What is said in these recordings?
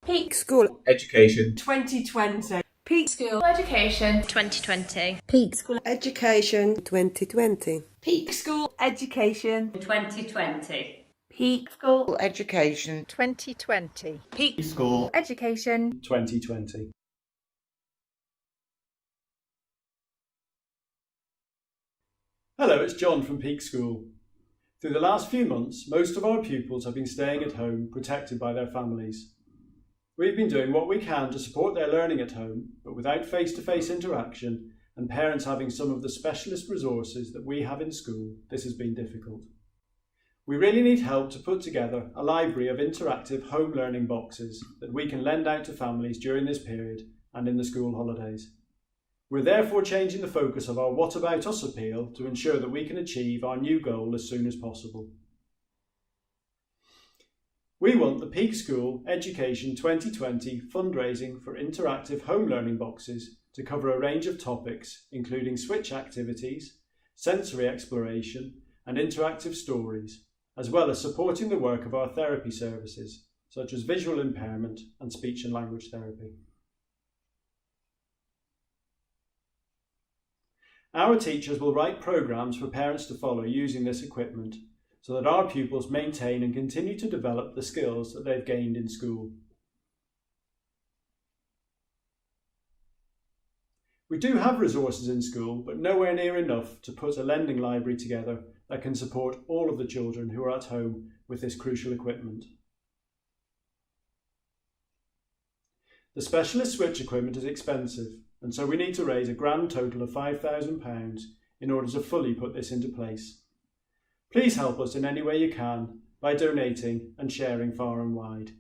Peak School Education 2020. Peak School Education 2020. Peak School Education 2020. Peak School Education 2020. Peak School Education 2020 Peak School Education 2020. Hello, it's John from Peak School. Through the last few months, most of our pupils have been staying at home, protected by their families. We've been doing what we can to support their learning at home, but without face-to-face interaction and parents having some of the specialist resources that we have in school, this has been difficult. We really need help to put together a library of interactive home learning boxes that we can lend out to families during this period and in the school holidays. We're therefore changing the focus of our What About Us appeal to ensure that we can achieve our new goal as soon as possible. We want the Peak School Education 2020 fundraising for interactive home learning boxes to cover a range of topics, including switch activities, sensory exploration, and interactive stories, as well as supporting the work of our therapy services, such as visual impairment and speech and language therapy. Our teachers will write programmes for parents to follow using this equipment so that our pupils maintain and continue to develop the skills that they've gained in school. We do have resources in school, but nowhere near enough to put a lending library together that can support all of the children who are at home with this crucial equipment. The specialist switch equipment is expensive, and so we need to raise a grand total of £5,000 in order to fully put this into place. Please help us in any way you can by donating and sharing far and wide.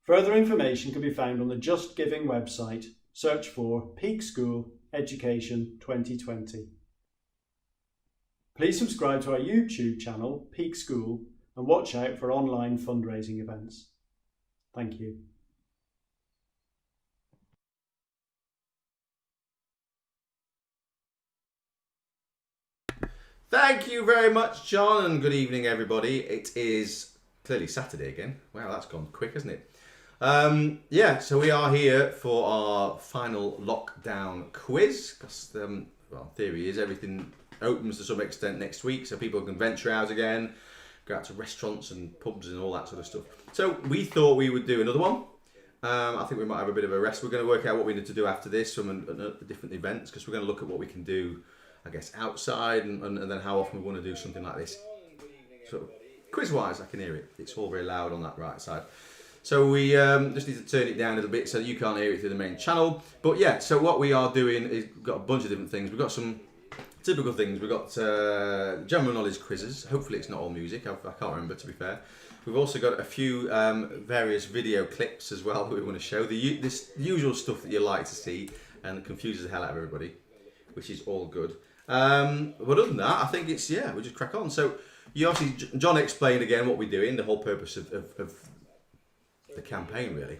Further information can be found on the Just Giving website. Search for Peak School Education 2020. Please subscribe to our YouTube channel, Peak School, and watch out for online fundraising events. Thank you. Thank you very much, John, and good evening, everybody. It is clearly Saturday again. Wow, that's gone quick, hasn't it? Yeah, so we are here for our final lockdown quiz, because, well, theory is everything opens to some extent next week, so people can venture out again, go out to restaurants and pubs and all that sort of stuff. So we thought we would do another one. I think we might have a bit of a rest. We're going to work out what we need to do after this from different events, because we're going to look at what we can do, I guess, outside, and then how often we want to do something like this. So, quiz-wise, I can hear it. It's all very loud on that right side. So we just need to turn it down a little bit so you can't hear it through the main channel. But yeah, so what we are doing is we've got a bunch of different things. We've got some typical things. We've got general knowledge quizzes. Hopefully it's not all music. I can't remember, to be fair. We've also got a few various video clips as well that we want to show. This usual stuff that you like to see and confuses the hell out of everybody, which is all good. But other than that, I think it's, yeah, we'll just crack on. So you obviously, John explained again what we're doing, the whole purpose of the campaign, really.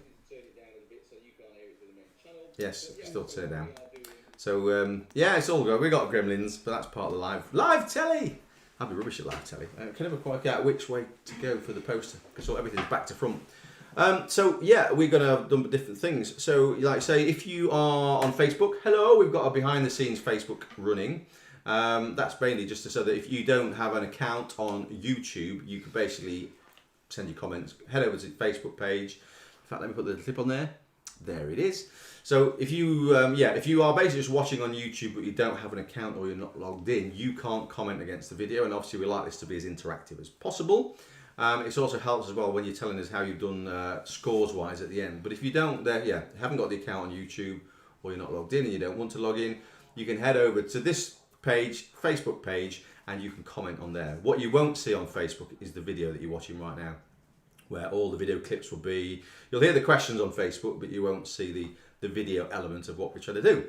Yes, still turn down. So yeah, it's all good. We got gremlins, but that's part of the live telly. I'll be rubbish at live telly. I can never quite get out which way to go for the poster, because everything's back to front. So yeah, we're going to have done different things. So like say, if you are on Facebook, hello, we've got a behind the scenes Facebook running. That's mainly just so that if you don't have an account on YouTube, you can basically send your comments, head over to the Facebook page. In fact, let me put the clip on there. There it is. So if you, if you are basically just watching on YouTube but you don't have an account or you're not logged in, you can't comment against the video, and obviously we like this to be as interactive as possible. It also helps as well when you're telling us how you've done scores-wise at the end. But if you don't, haven't got the account on YouTube or you're not logged in and you don't want to log in, you can head over to this page, Facebook page, and you can comment on there. What you won't see on Facebook is the video that you're watching right now, where all the video clips will be. You'll hear the questions on Facebook, but you won't see the video element of what we're trying to do.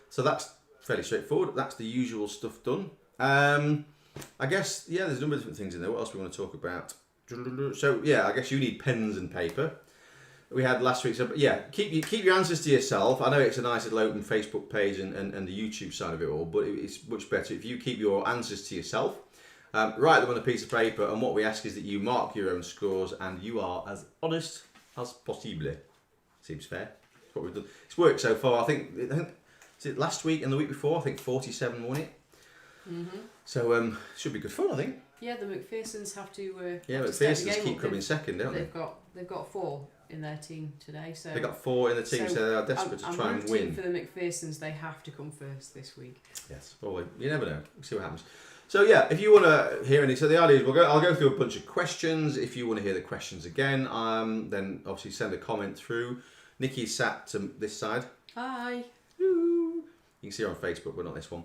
So that's fairly straightforward. That's the usual stuff done. I guess, yeah, there's a number of different things in there. What else we want to talk about? So yeah, I guess you need pens and paper. We had last week, so yeah, keep your answers to yourself. I know it's a nice little open Facebook page and the YouTube side of it all, but it's much better if you keep your answers to yourself. Write them on a piece of paper, and what we ask is that you mark your own scores and you are as honest as possible. Seems fair. That's what we've done. It's worked so far. I think is it last week and the week before? I think 47 won it. So should be good fun, I think. Yeah, the McPhersons have to. Yeah, have to step the McPhersons game keep up. coming second, don't they? They've got 4 in their team today. So They got 4 in the team, so they are desperate to try and win. I'm rooting for the McPhersons. They have to come first this week. Yes, well, you never know. We'll see what happens. So yeah, if you want to hear any, so the idea is I'll go through a bunch of questions. If you want to hear the questions again, then obviously send a comment through. Nikki's sat to this side. Hi. You can see her on Facebook, but not this one.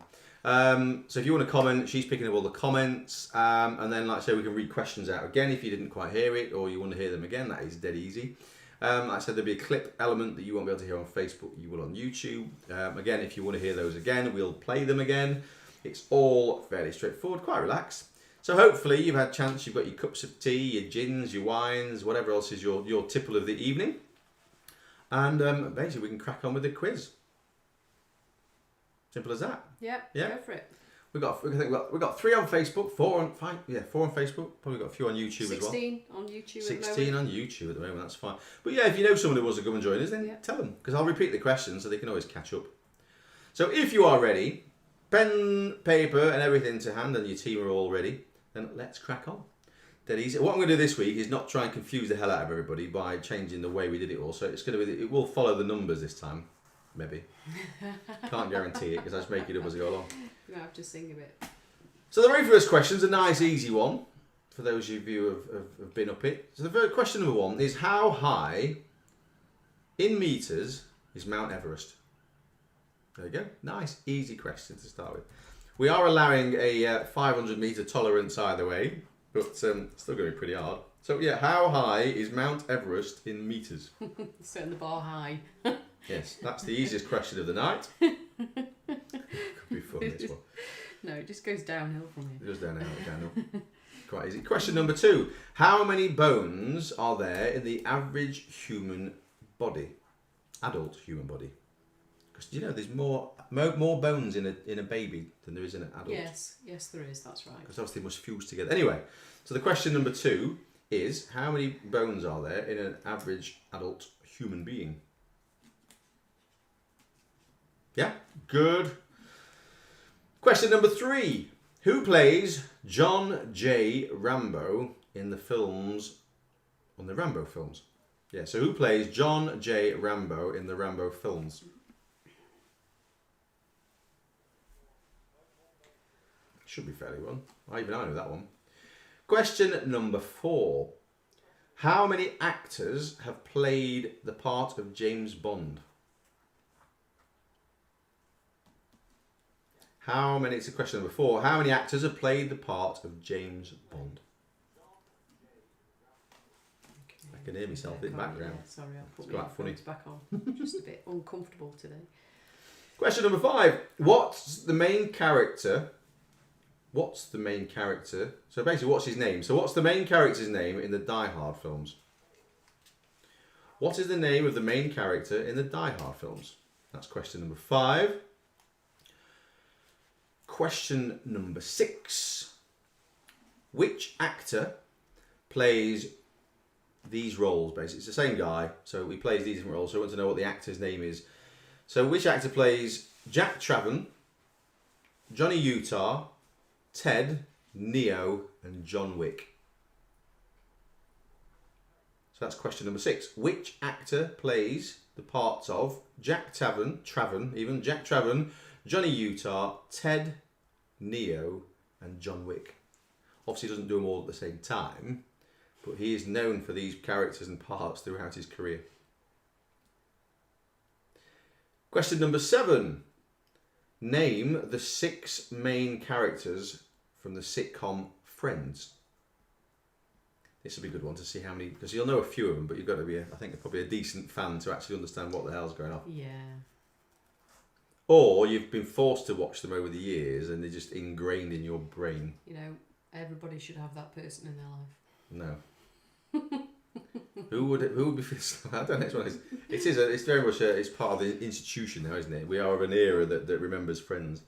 So if you want to comment, she's picking up all the comments, and then like I say, we can read questions out again if you didn't quite hear it or you want to hear them again. That is dead easy. Like I said, there'll be a clip element that you won't be able to hear on Facebook, you will on YouTube. Again, if you want to hear those again, we'll play them again. It's all fairly straightforward, quite relaxed. So hopefully you've had a chance, you've got your cups of tea, your gins, your wines, whatever else is your tipple of the evening. And basically we can crack on with the quiz. Simple as that. Yeah. Go for it. We've got 3 on Facebook, 4 on Facebook. Probably got a few on YouTube as well. 16 on YouTube. 16 on YouTube at the moment. That's fine. But yeah, if you know someone who wants to come and join us, then tell them, because I'll repeat the questions so they can always catch up. So if you are ready, pen, paper, and everything to hand, and your team are all ready, then let's crack on. Dead easy. What I'm going to do this week is not try and confuse the hell out of everybody by changing the way we did it all. So it will follow the numbers this time. Maybe. Can't guarantee it because I just make it up as I go along. You might have to sing a bit. So the very first question is a nice easy one for those of you who have been up it. So the first question number 1 is, how high in metres is Mount Everest? There you go. Nice easy question to start with. We are allowing a 500 metre tolerance either way, but still going to be pretty hard. So yeah, how high is Mount Everest in metres? Setting the bar high. Yes, that's the easiest question of the night. Could be fun, this one. No, it just goes downhill from here. It goes downhill. Quite easy. Question number 2. How many bones are there in the average human body? Adult human body. Because you know there's more bones in a baby than there is in an adult. Yes, there is. That's right. Because obviously they must fuse together. Anyway, so the question number 2 is, how many bones are there in an average adult human being? Yeah, good. Question number 3. Who plays John J. Rambo in the Rambo films? Yeah, so who plays John J. Rambo in the Rambo films? Should be fairly well. I know that one. Question number 4. How many actors have played the part of James Bond? It's a question number 4. How many actors have played the part of James Bond? Okay. I can hear myself in the background. Yeah, sorry, I'll put It's my quite funny. headphones back on. Just a bit uncomfortable today. Question number 5. What's the main character? So basically, what's his name? So what's the main character's name in the Die Hard films? What is the name of the main character in the Die Hard films? That's question number 5. Question number 6. Which actor plays these roles? Basically, it's the same guy, so he plays these roles. So I want to know what the actor's name is. So which actor plays Jack Traven, Johnny Utah, Ted, Neo, and John Wick? So that's question number 6. Which actor plays the parts of Jack Traven, Johnny Utah, Ted, Neo, and John Wick? Obviously, he doesn't do them all at the same time, but he is known for these characters and parts throughout his career. Question number 7. Name the 6 main characters from the sitcom Friends. This will be a good one to see how many, because you'll know a few of them, but you've got to be, probably a decent fan to actually understand what the hell's going on. Yeah. Or you've been forced to watch them over the years and they're just ingrained in your brain. You know, everybody should have that person in their life. No. Who would be? I don't know. It's very much it's part of the institution now, isn't it? We are of an era that remembers Friends.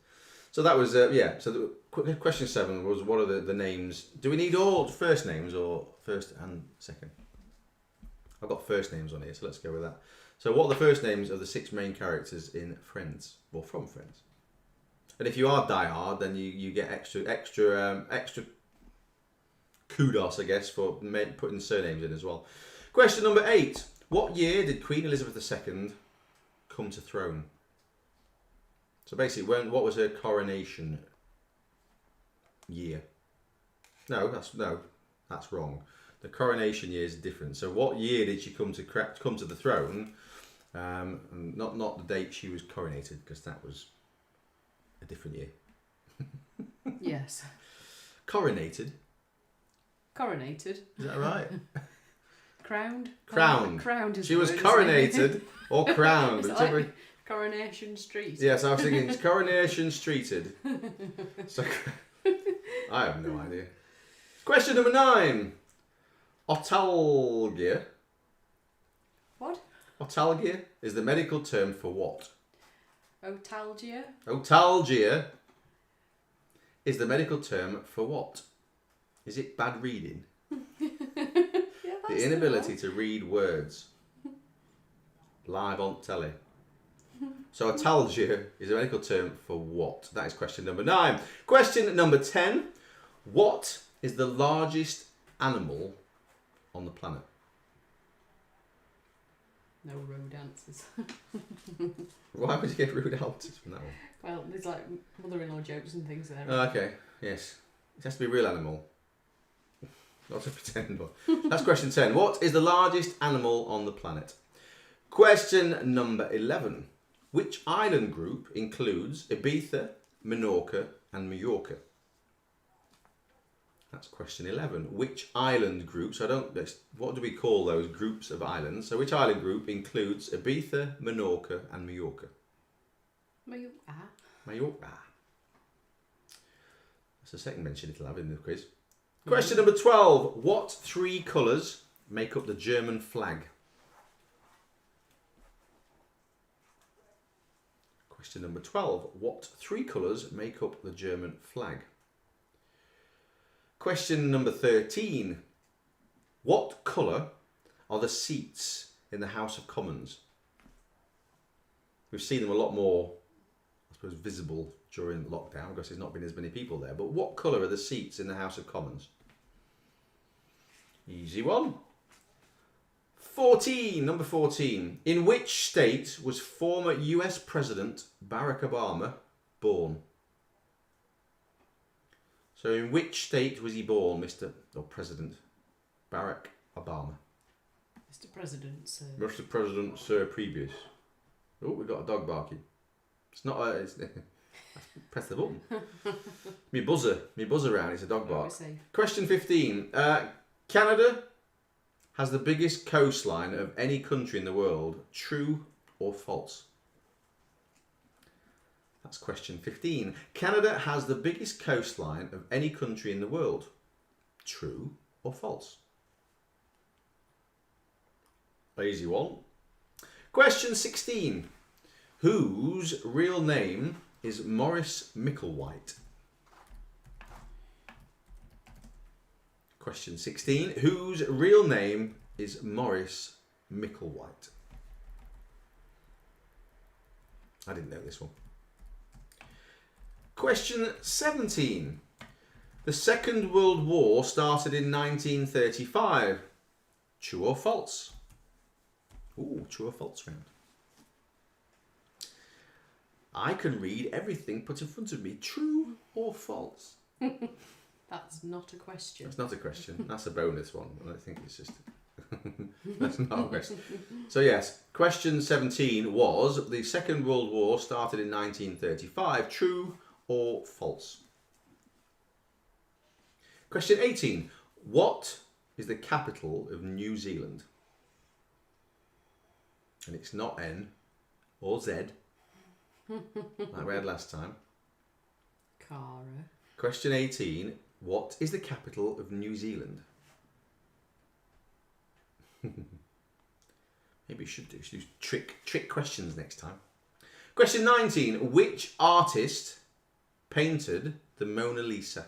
So that was, yeah. So question 7 was, what are the names? Do we need all first names or first and second? I've got first names on here, so let's go with that. So what are the first names of the 6 main characters in Friends, or from Friends? And if you are Die Hard, then you get extra kudos, I guess, for putting surnames in as well. Question number 8. What year did Queen Elizabeth II come to throne? So basically, what was her coronation year? No, that's wrong. The coronation year is different. So what year did she come to the throne? And not the date she was coronated, because that was a different year. Yes. Coronated. Coronated. Is that right? Crowned. Crowned. Crowned is She the was word, isn't it? coronated or crowned. It's whichever. like Coronation Street. Yes, I was thinking it's Coronation Streeted. So, I have no idea. Question number 9. Otalgia. What? Otalgia is the medical term for what? Otalgia. Otalgia is the medical term for what? Is it bad reading? Yeah, that's The inability to read words. Live on telly. So otalgia is a medical term for what? That is question number 9. Question number 10. What is the largest animal on the planet? No road answers. Why would you get rude answers from that one? Well, there's like mother-in-law jokes and things there. Oh, okay, yes. It has to be a real animal. Not to pretend one. That's question 10. What is the largest animal on the planet? Question number 11. Which island group includes Ibiza, Menorca and Mallorca? That's question 11. Which island group? So what do we call those groups of islands? So which island group includes Ibiza, Menorca and Mallorca? Mallorca. Mallorca. That's the second mention it'll have in the quiz. Question number 12. What 3 colours make up the German flag? Question number 12. What 3 colours make up the German flag? Question number 13. What colour are the seats in the House of Commons? We've seen them a lot more, I suppose, visible during lockdown because there's not been as many people there. But what colour are the seats in the House of Commons? Easy one. 14, number 14. In which state was former US President Barack Obama born? So in which state was he born, President Barack Obama? Mr. President, sir. Mr. President, sir, previous. Oh, we've got a dog barking. It's not a... press the button. Me buzzer round, it's a dog bark. Question 15. Canada has the biggest coastline of any country in the world. True or false? That's question 15. Canada has the biggest coastline of any country in the world. True or false? Easy one. Question 16. Whose real name is Maurice Micklewhite? Question 16. Whose real name is Maurice Micklewhite? I didn't know this one. Question 17. The Second World War started in 1935. True or false? Ooh, true or false round. I can read everything put in front of me. True or false? That's not a question. That's not a question. That's a bonus one. I think it's just... That's not a question. So yes, question 17 was, the Second World War started in 1935. True or false? Question 18. What is the capital of New Zealand? And it's not N or Z, like we had last time. Cara. Question 18. What is the capital of New Zealand? Maybe you should do trick questions next time. Question 19. Which artist painted the Mona Lisa?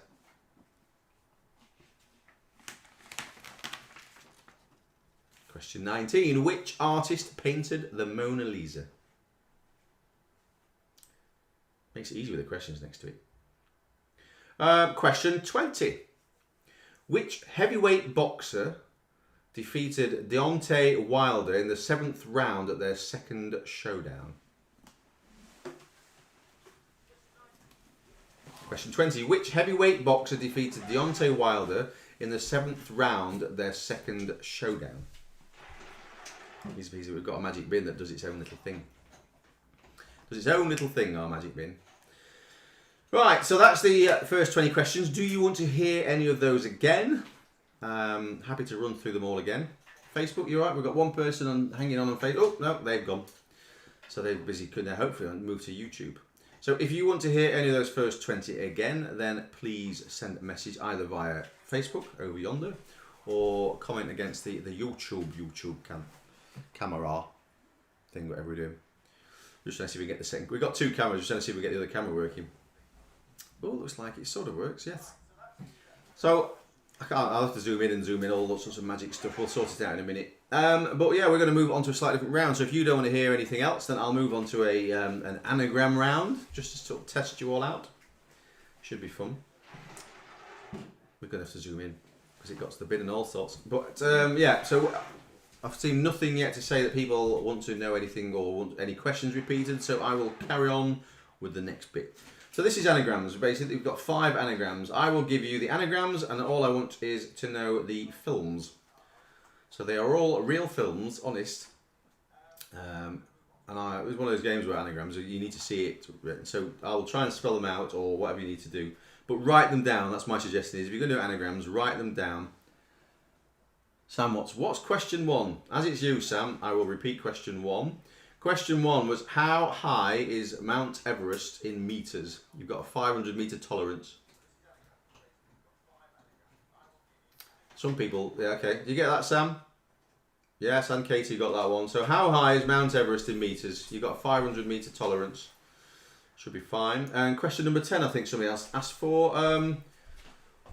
Question 19. Which artist painted the Mona Lisa? Makes it easy with the questions next to it. Question 20. Which heavyweight boxer defeated Deontay Wilder in the 7th round at their second showdown? Question 20. Which heavyweight boxer defeated Deontay Wilder in the 7th round at their second showdown? Easy peasy. We've got a magic bin that does its own little thing. Does its own little thing, our magic bin. Right, so that's the first 20 questions. Do you want to hear any of those again? Happy to run through them all again. Facebook, you all right? We've got one person hanging on Facebook. Oh, no, they've gone. So they're busy, couldn't they? Hopefully move to YouTube. So if you want to hear any of those first 20 again, then please send a message either via Facebook over yonder or comment against the YouTube camera thing, whatever we're doing. Just trying to see if we get the second. We've got 2 cameras, just trying to see if we get the other camera working. Oh, looks like it sort of works, yes. So I'll have to zoom in, all those sorts of magic stuff. We'll sort it out in a minute. But yeah, we're going to move on to a slightly different round. So if you don't want to hear anything else, then I'll move on to an anagram round, just to sort of test you all out. Should be fun. We're going to have to zoom in because it got to the bin and all sorts. But yeah, so I've seen nothing yet to say that people want to know anything or want any questions repeated. So I will carry on with the next bit. So this is anagrams. Basically, we've got 5 anagrams. I will give you the anagrams, and all I want is to know the films. So they are all real films, honest. And it was one of those games where anagrams, you need to see it written. So I'll try and spell them out or whatever you need to do. But write them down. That's my suggestion. Is if you're going to do anagrams, write them down. Sam, what's question 1? As it's you, Sam, I will repeat question 1. Question 1 was, how high is Mount Everest in metres? You've got a 500 metre tolerance. Some people, yeah, okay. Did you get that, Sam? Yes, and Katie got that one. So how high is Mount Everest in metres? You've got a 500 metre tolerance. Should be fine. And question number 10, I think somebody else asked for.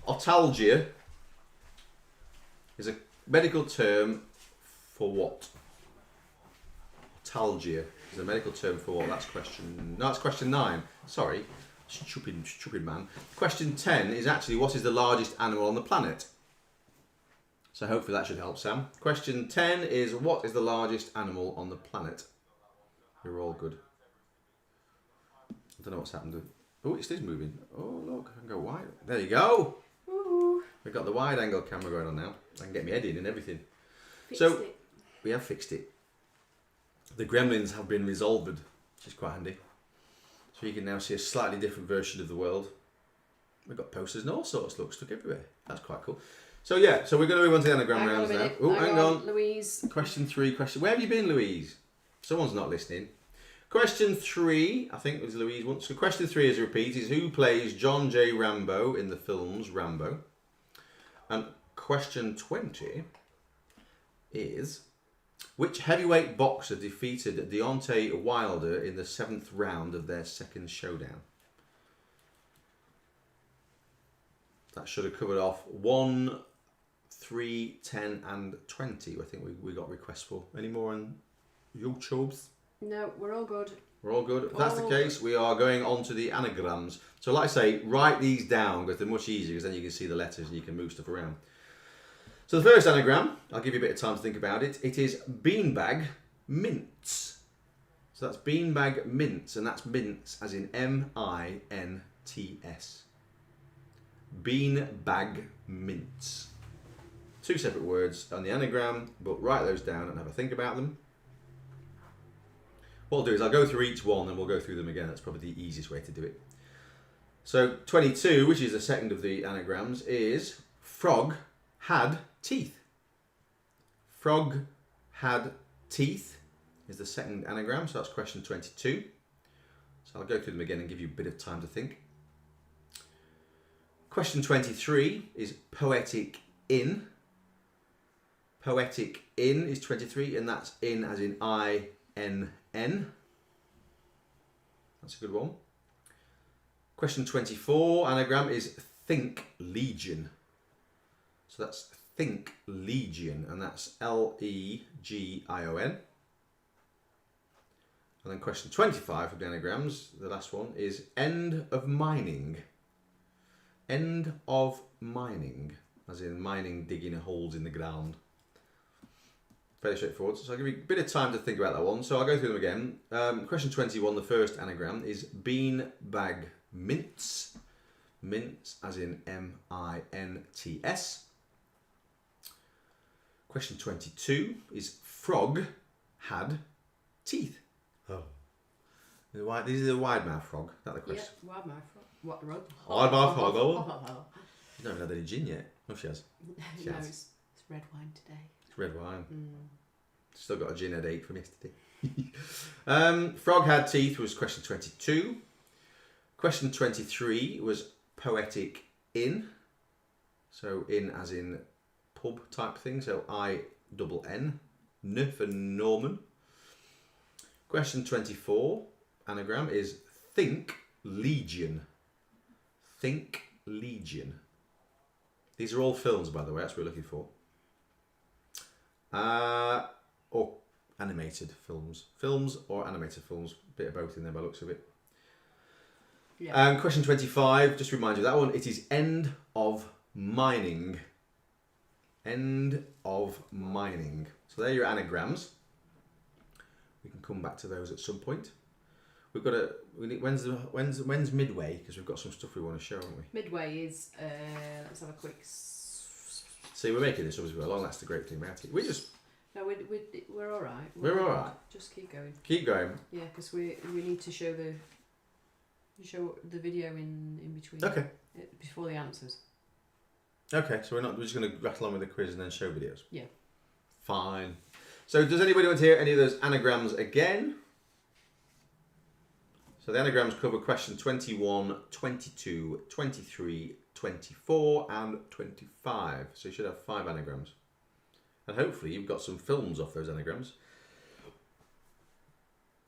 Autalgia is a medical term for what? Autalgia is a medical term for what? That's question 9. Sorry, stupid man. Question 10 is actually, what is the largest animal on the planet? So hopefully that should help, Sam. Question 10 is, what is the largest animal on the planet? You're all good. I don't know what's happened. Oh, it is moving. Oh, look, I can go wide. There you go. Ooh. We've got the wide angle camera going on now. I can get my head in and everything. We have fixed it. The gremlins have been resolved, which is quite handy. So you can now see a slightly different version of the world. We've got posters and all sorts, look, stuck everywhere. That's quite cool. So yeah, so we're going to move on to the anagram rounds now. Oh, hang on. Louise. Question 3. Where have you been, Louise? Someone's not listening. Question 3, I think it was Louise once. So question 3 is a repeat, is who plays John J. Rambo in the films Rambo? And question 20 is, which heavyweight boxer defeated Deontay Wilder in the 7th round of their second showdown? That should have covered off 1, 3, 10 and 20. I think we got requests for. Any more on YouTube's? No, we're all good. We're all good. If that's the case, we are going on to the anagrams. So like I say, write these down because they're much easier because then you can see the letters and you can move stuff around. So the first anagram, I'll give you a bit of time to think about it. It is beanbag mints. So that's beanbag mints, and that's mints as in M-I-N-T-S. Beanbag mints. 2 separate words on the anagram, but write those down and have a think about them. What I'll do is I'll go through each one and we'll go through them again. That's probably the easiest way to do it. So 22, which is the second of the anagrams, is frog had teeth. Frog had teeth is the second anagram, so that's question 22. So I'll go through them again and give you a bit of time to think. Question 23 is poetic in. Poetic in is 23, and that's in as in I-N-N. That's a good one. Question 24 anagram is Think Legion. So that's Think Legion, and that's Legion. And then question 25 of the anagrams, the last one, is End of Mining. End of mining, as in mining, digging holes in the ground. Very straightforward. So I'll give you a bit of time to think about that one. So I'll go through them again. Question 21, the first anagram, is Bean Bag Mints. Mints, as in M-I-N-T-S. Question 22 is Frog Had Teeth. Oh. These are the wide mouth frog. Is that the question? Yeah, wide mouth frog. What rug? Wide mouth frog. Oh. You don't have any gin yet. Oh, she has. She No, has. it's red wine today. It's red wine. Still got a gin headache from yesterday. Frog Had Teeth was question 22. Question 23 was Poetic Inn. So in as in pub type thing. So I-double-N. N for Norman. Question 24 anagram is Think Legion. Think Legion. These are all films, by the way. That's what we're looking for. Or animated films. Films or animated films. Bit of both in there by the looks of it. Yeah. Question 25, just to remind you of that one. It is End of Mining. End of Mining. So there are your anagrams. We can come back to those at some point. We've got a. When's midway? Because we've got some stuff we want to show, haven't we? Midway is. Let's have a quick. See, we're making this as we go along. That's the great thing about it. We just. No, we're all right. We're all right. Just keep going. Keep going. Yeah, because we need to show the video in between. Okay. Before the answers. Okay, so we're just going to rattle on with the quiz and then show videos. Yeah. Fine. So does anybody want to hear any of those anagrams again? So the anagrams cover question 21, 22, 23, 24 and 25. So you should have 5 anagrams. And hopefully you've got some films off those anagrams.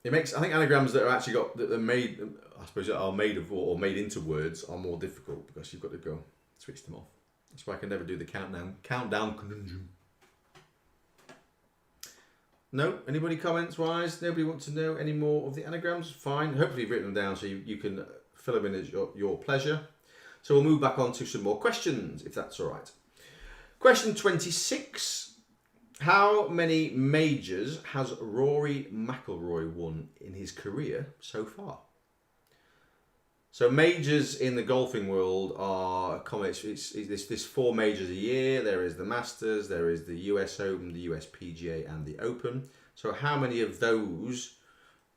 I think anagrams that are actually that are made, I suppose, are made of or made into words are more difficult because you've got to go switch them off. That's why I can never do the countdown conundrum. No? Anybody comments wise? Nobody wants to know any more of the anagrams? Fine. Hopefully you've written them down so you can fill them in at your pleasure. So we'll move back on to some more questions, if that's all right. Question 26. How many majors has Rory McIlroy won in his career so far? So majors in the golfing world are common. There's 4 majors a year. There is the Masters, there is the US Open, the US PGA and the Open. So how many of those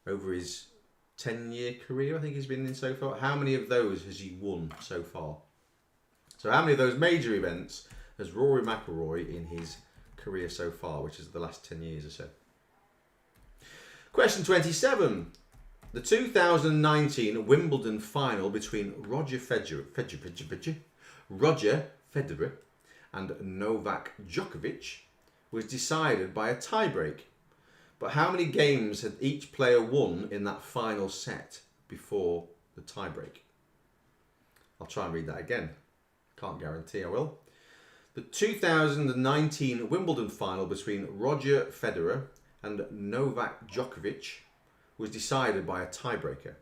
over his 10-year career I think he's been in so far? How many of those has he won so far? So how many of those major events has Rory McIlroy in his career so far, which is the last 10 years or so? Question 27. The 2019 Wimbledon final between Roger Federer and Novak Djokovic was decided by a tiebreak. But how many games had each player won in that final set before the tiebreak? I'll try and read that again. Can't guarantee I will. The 2019 Wimbledon final between Roger Federer and Novak Djokovic was decided by a tiebreaker.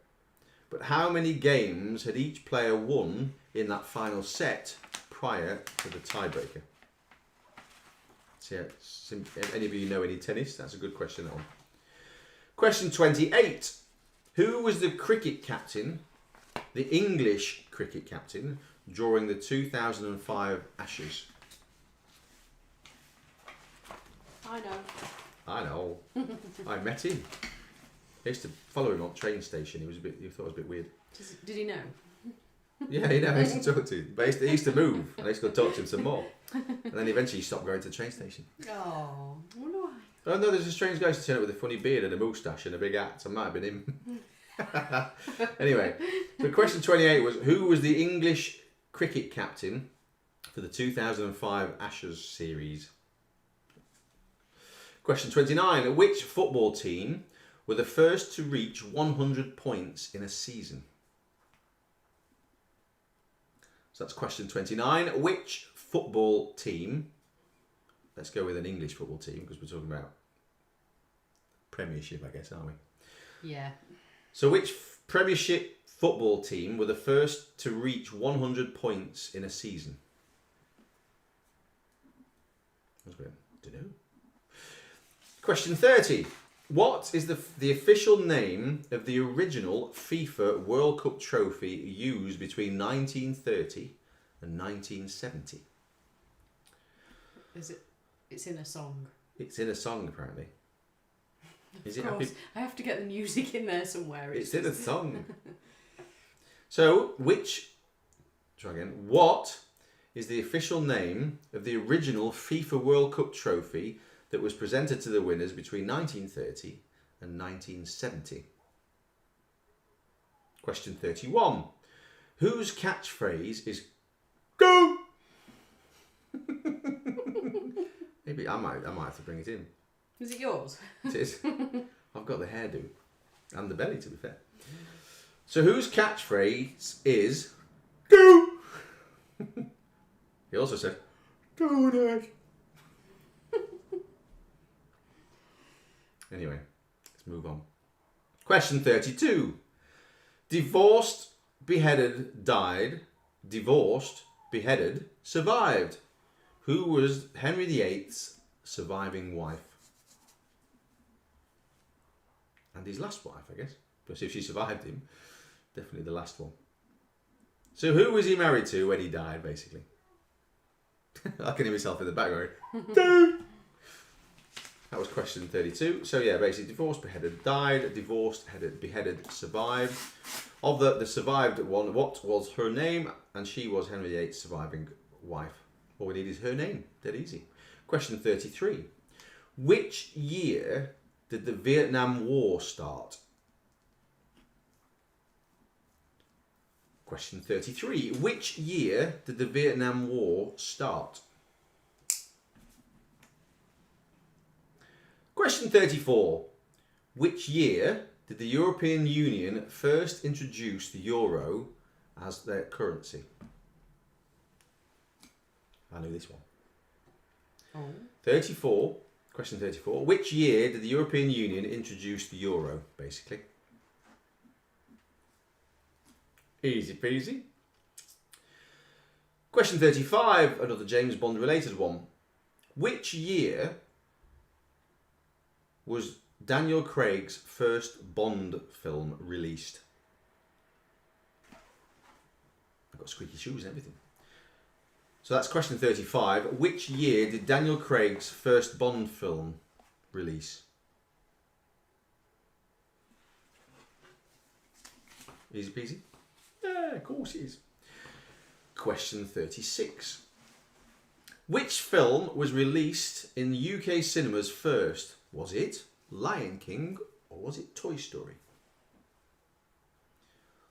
But how many games had each player won in that final set prior to the tiebreaker? So yeah, if any of you know any tennis, that's a good question, that one. Question 28. Who was the cricket captain, the English cricket captain, during the 2005 Ashes? I know. I know. I met him. I used to follow him on the train station. He thought it was a bit weird. Did he know? Yeah, I used to talk to him. But he used to move, and I used to go talk to him some more. And then eventually he stopped going to the train station. Oh, I wonder why. Oh no, there's a strange guy who turned up with a funny beard and a moustache and a big hat. So it might have been him. Anyway, so question 28 was, who was the English cricket captain for the 2005 Ashes series? Question 29. Which football team were the first to reach 100 points in a season? So that's question 29. Which football team, let's go with an English football team because we're talking about Premiership, I guess, aren't we? Yeah. So which Premiership football team were the first to reach 100 points in a season? I don't know. Question 30. What is the official name of the original FIFA World Cup trophy used between 1930 and 1970? Is it? It's in a song. It's in a song, apparently. Is it Of course, happy? I have to get the music in there somewhere. It's in a song. So, try again. What is the official name of the original FIFA World Cup trophy that was presented to the winners between 1930 and 1970? Question 31. Whose catchphrase is "Go"? Maybe I might have to bring it in. Is it yours? It is. I've got the hairdo and the belly, to be fair. So whose catchphrase is "Go"? He also said, "Go, Dad." Anyway, let's move on. Question 32. Divorced, beheaded, died. Divorced, beheaded, survived. Who was Henry VIII's surviving wife? And his last wife, I guess. Because if she survived him, definitely the last one. So who was he married to when he died, basically? I can hear myself in the background. That was question 32. So yeah, basically divorced, beheaded, died. Divorced, beheaded, survived. Of the survived one, what was her name? And she was Henry VIII's surviving wife. All we need is her name. Dead easy. Question 33. Which year did the Vietnam War start? Question 33. Which year did the Vietnam War start? Question 34. Which year did the European Union first introduce the euro as their currency? I knew this one. Oh. 34. Question 34. Which year did the European Union introduce the euro, basically? Easy peasy. Question 35. Another James Bond related one. Which year was Daniel Craig's first Bond film released? I've got squeaky shoes and everything. So that's question 35. Which year did Daniel Craig's first Bond film release? Easy peasy? Yeah, of course it is. Question 36. Which film was released in UK cinemas first? Was it Lion King or was it Toy Story?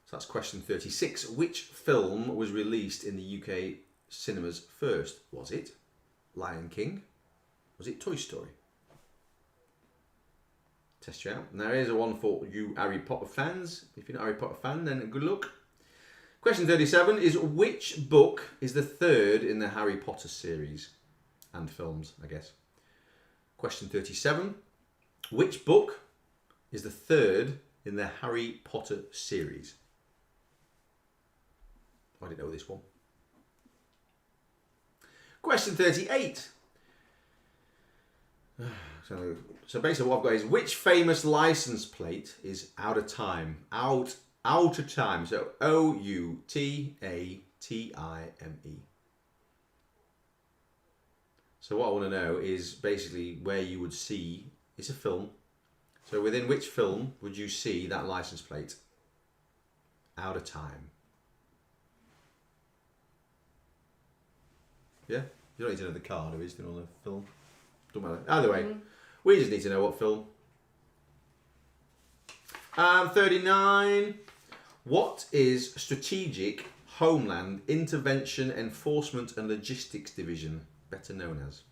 So that's question 36. Which film was released in the UK cinemas first? Was it Lion King? Was it Toy Story? Test you out. Now here's a one for you Harry Potter fans. If you're not a Harry Potter fan, then good luck. Question 37 is which book is the third in the Harry Potter series and films, I guess. Question 37. Which book is the third in the Harry Potter series? I didn't know this one. Question 38. So basically what I've got is which famous license plate is out of time? Out of time. So Outatime. So what I want to know is basically where you would see, it's a film. So within which film would you see that license plate? Out of time. Yeah? You don't need to know the card or is it on the film? Don't matter. Either way, we just need to know what film. 39. What is Strategic Homeland Intervention Enforcement and Logistics Division, better known as?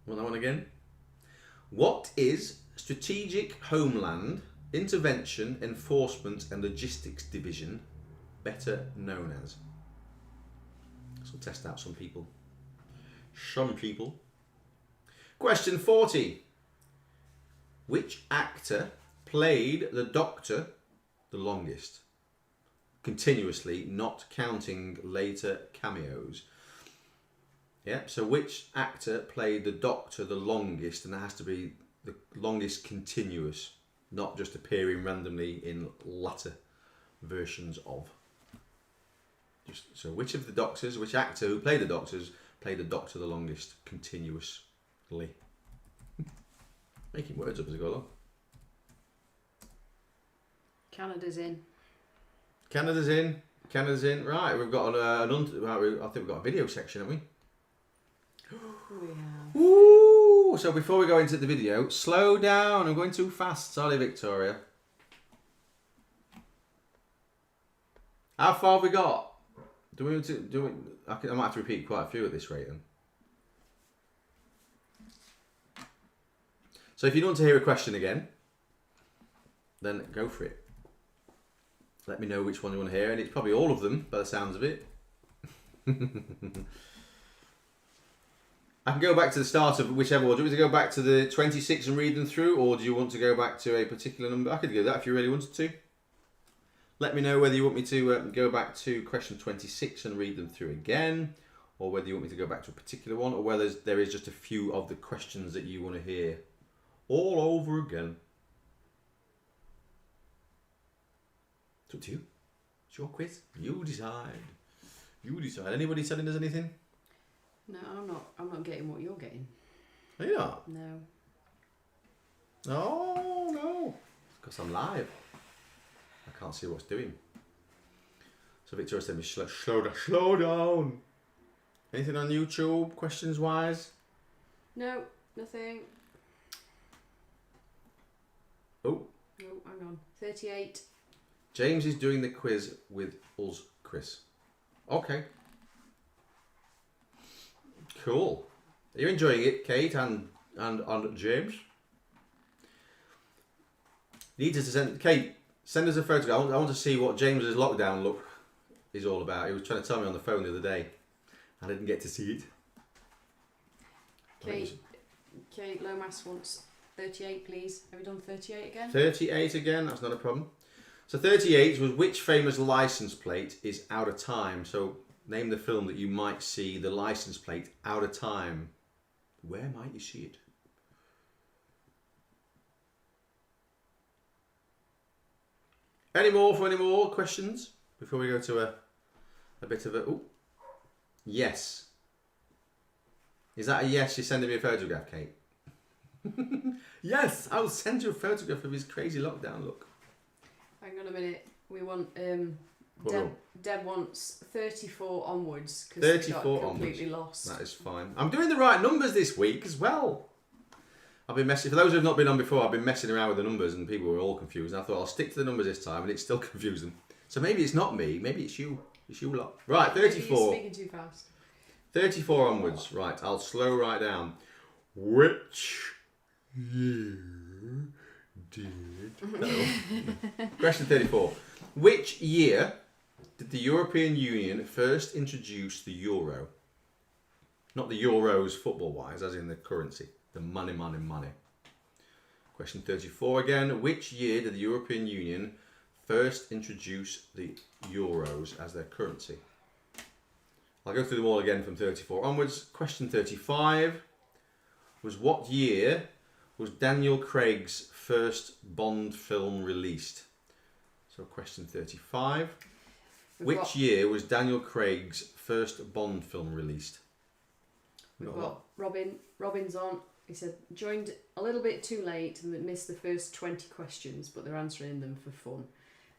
Want that one again? What is Strategic Homeland Intervention, Enforcement and Logistics Division, better known as? So we'll test out some people. Question 40. Which actor played the Doctor the longest? Continuously, not counting later cameos. Yeah, so which actor played the Doctor the longest? And that has to be the longest continuous, not just appearing randomly in latter versions of. So which of the Doctors, which actor who played the Doctors played the Doctor the longest continuously? Making words up as I go along. Canada's in. Canada's in. Right, we've got I think we've got a video section, haven't we? We have. Ooh! So before we go into the video, slow down. I'm going too fast. Sorry, Victoria. How far have we got? I might have to repeat quite a few at this rate then. So if you don't want to hear a question again, then go for it. Let me know which one you want to hear, and it's probably all of them by the sounds of it. I can go back to the start of whichever one. Do you want me to go back to the 26 and read them through, or do you want to go back to a particular number? I could do that if you really wanted to. Let me know whether you want me to go back to question 26 and read them through again, or whether you want me to go back to a particular one, or whether there is just a few of the questions that you want to hear all over again. It's up to you. It's your quiz. You decide. Anybody telling us anything? No, I'm not getting what you're getting. Are you not? No. Oh, no. Because I'm live. I can't see what's doing. So Victoria said, slow down. Anything on YouTube, questions-wise? No, nothing. Oh. No, hang on. 38. James is doing the quiz with us, Chris. Okay. Cool. Are you enjoying it, Kate and James? Need to send Kate. Send us a photograph. I want to see what James's lockdown look is all about. He was trying to tell me on the phone the other day. I didn't get to see it. Kate Lomas wants 38, please. Have you done 38 again? 38 again. That's not a problem. So 38 was which famous license plate is out of time. So name the film that you might see the license plate out of time. Where might you see it? Any more questions before we go to a bit of a... Ooh. Yes. Is that a yes? You're sending me a photograph, Kate? Yes, I'll send you a photograph of his crazy lockdown look. Hang on a minute. We want... Deb wants 34 onwards because 34 got completely onwards. lost. That is fine. I'm doing the right numbers this week as well. I've been messing. For those who have not been on before, I've been messing around with the numbers and people were all confused. And I thought I'll stick to the numbers this time, and it's still confusing. So maybe it's not me. Maybe it's you. It's you lot. Right, 34. You're speaking too fast. 34 onwards. Right, I'll slow right down. Which year did... Question 34. Which year did the European Union first introduce the euro? Not the euros football-wise, as in the currency. The money. Question 34 again. Which year did the European Union first introduce the euros as their currency? I'll go through them all again from 34 onwards. Question 35 was what year was Daniel Craig's first Bond film released? So question 35. Which year was Daniel Craig's first Bond film released? We've got Robin's on. He said, joined a little bit too late and missed the first 20 questions, but they're answering them for fun.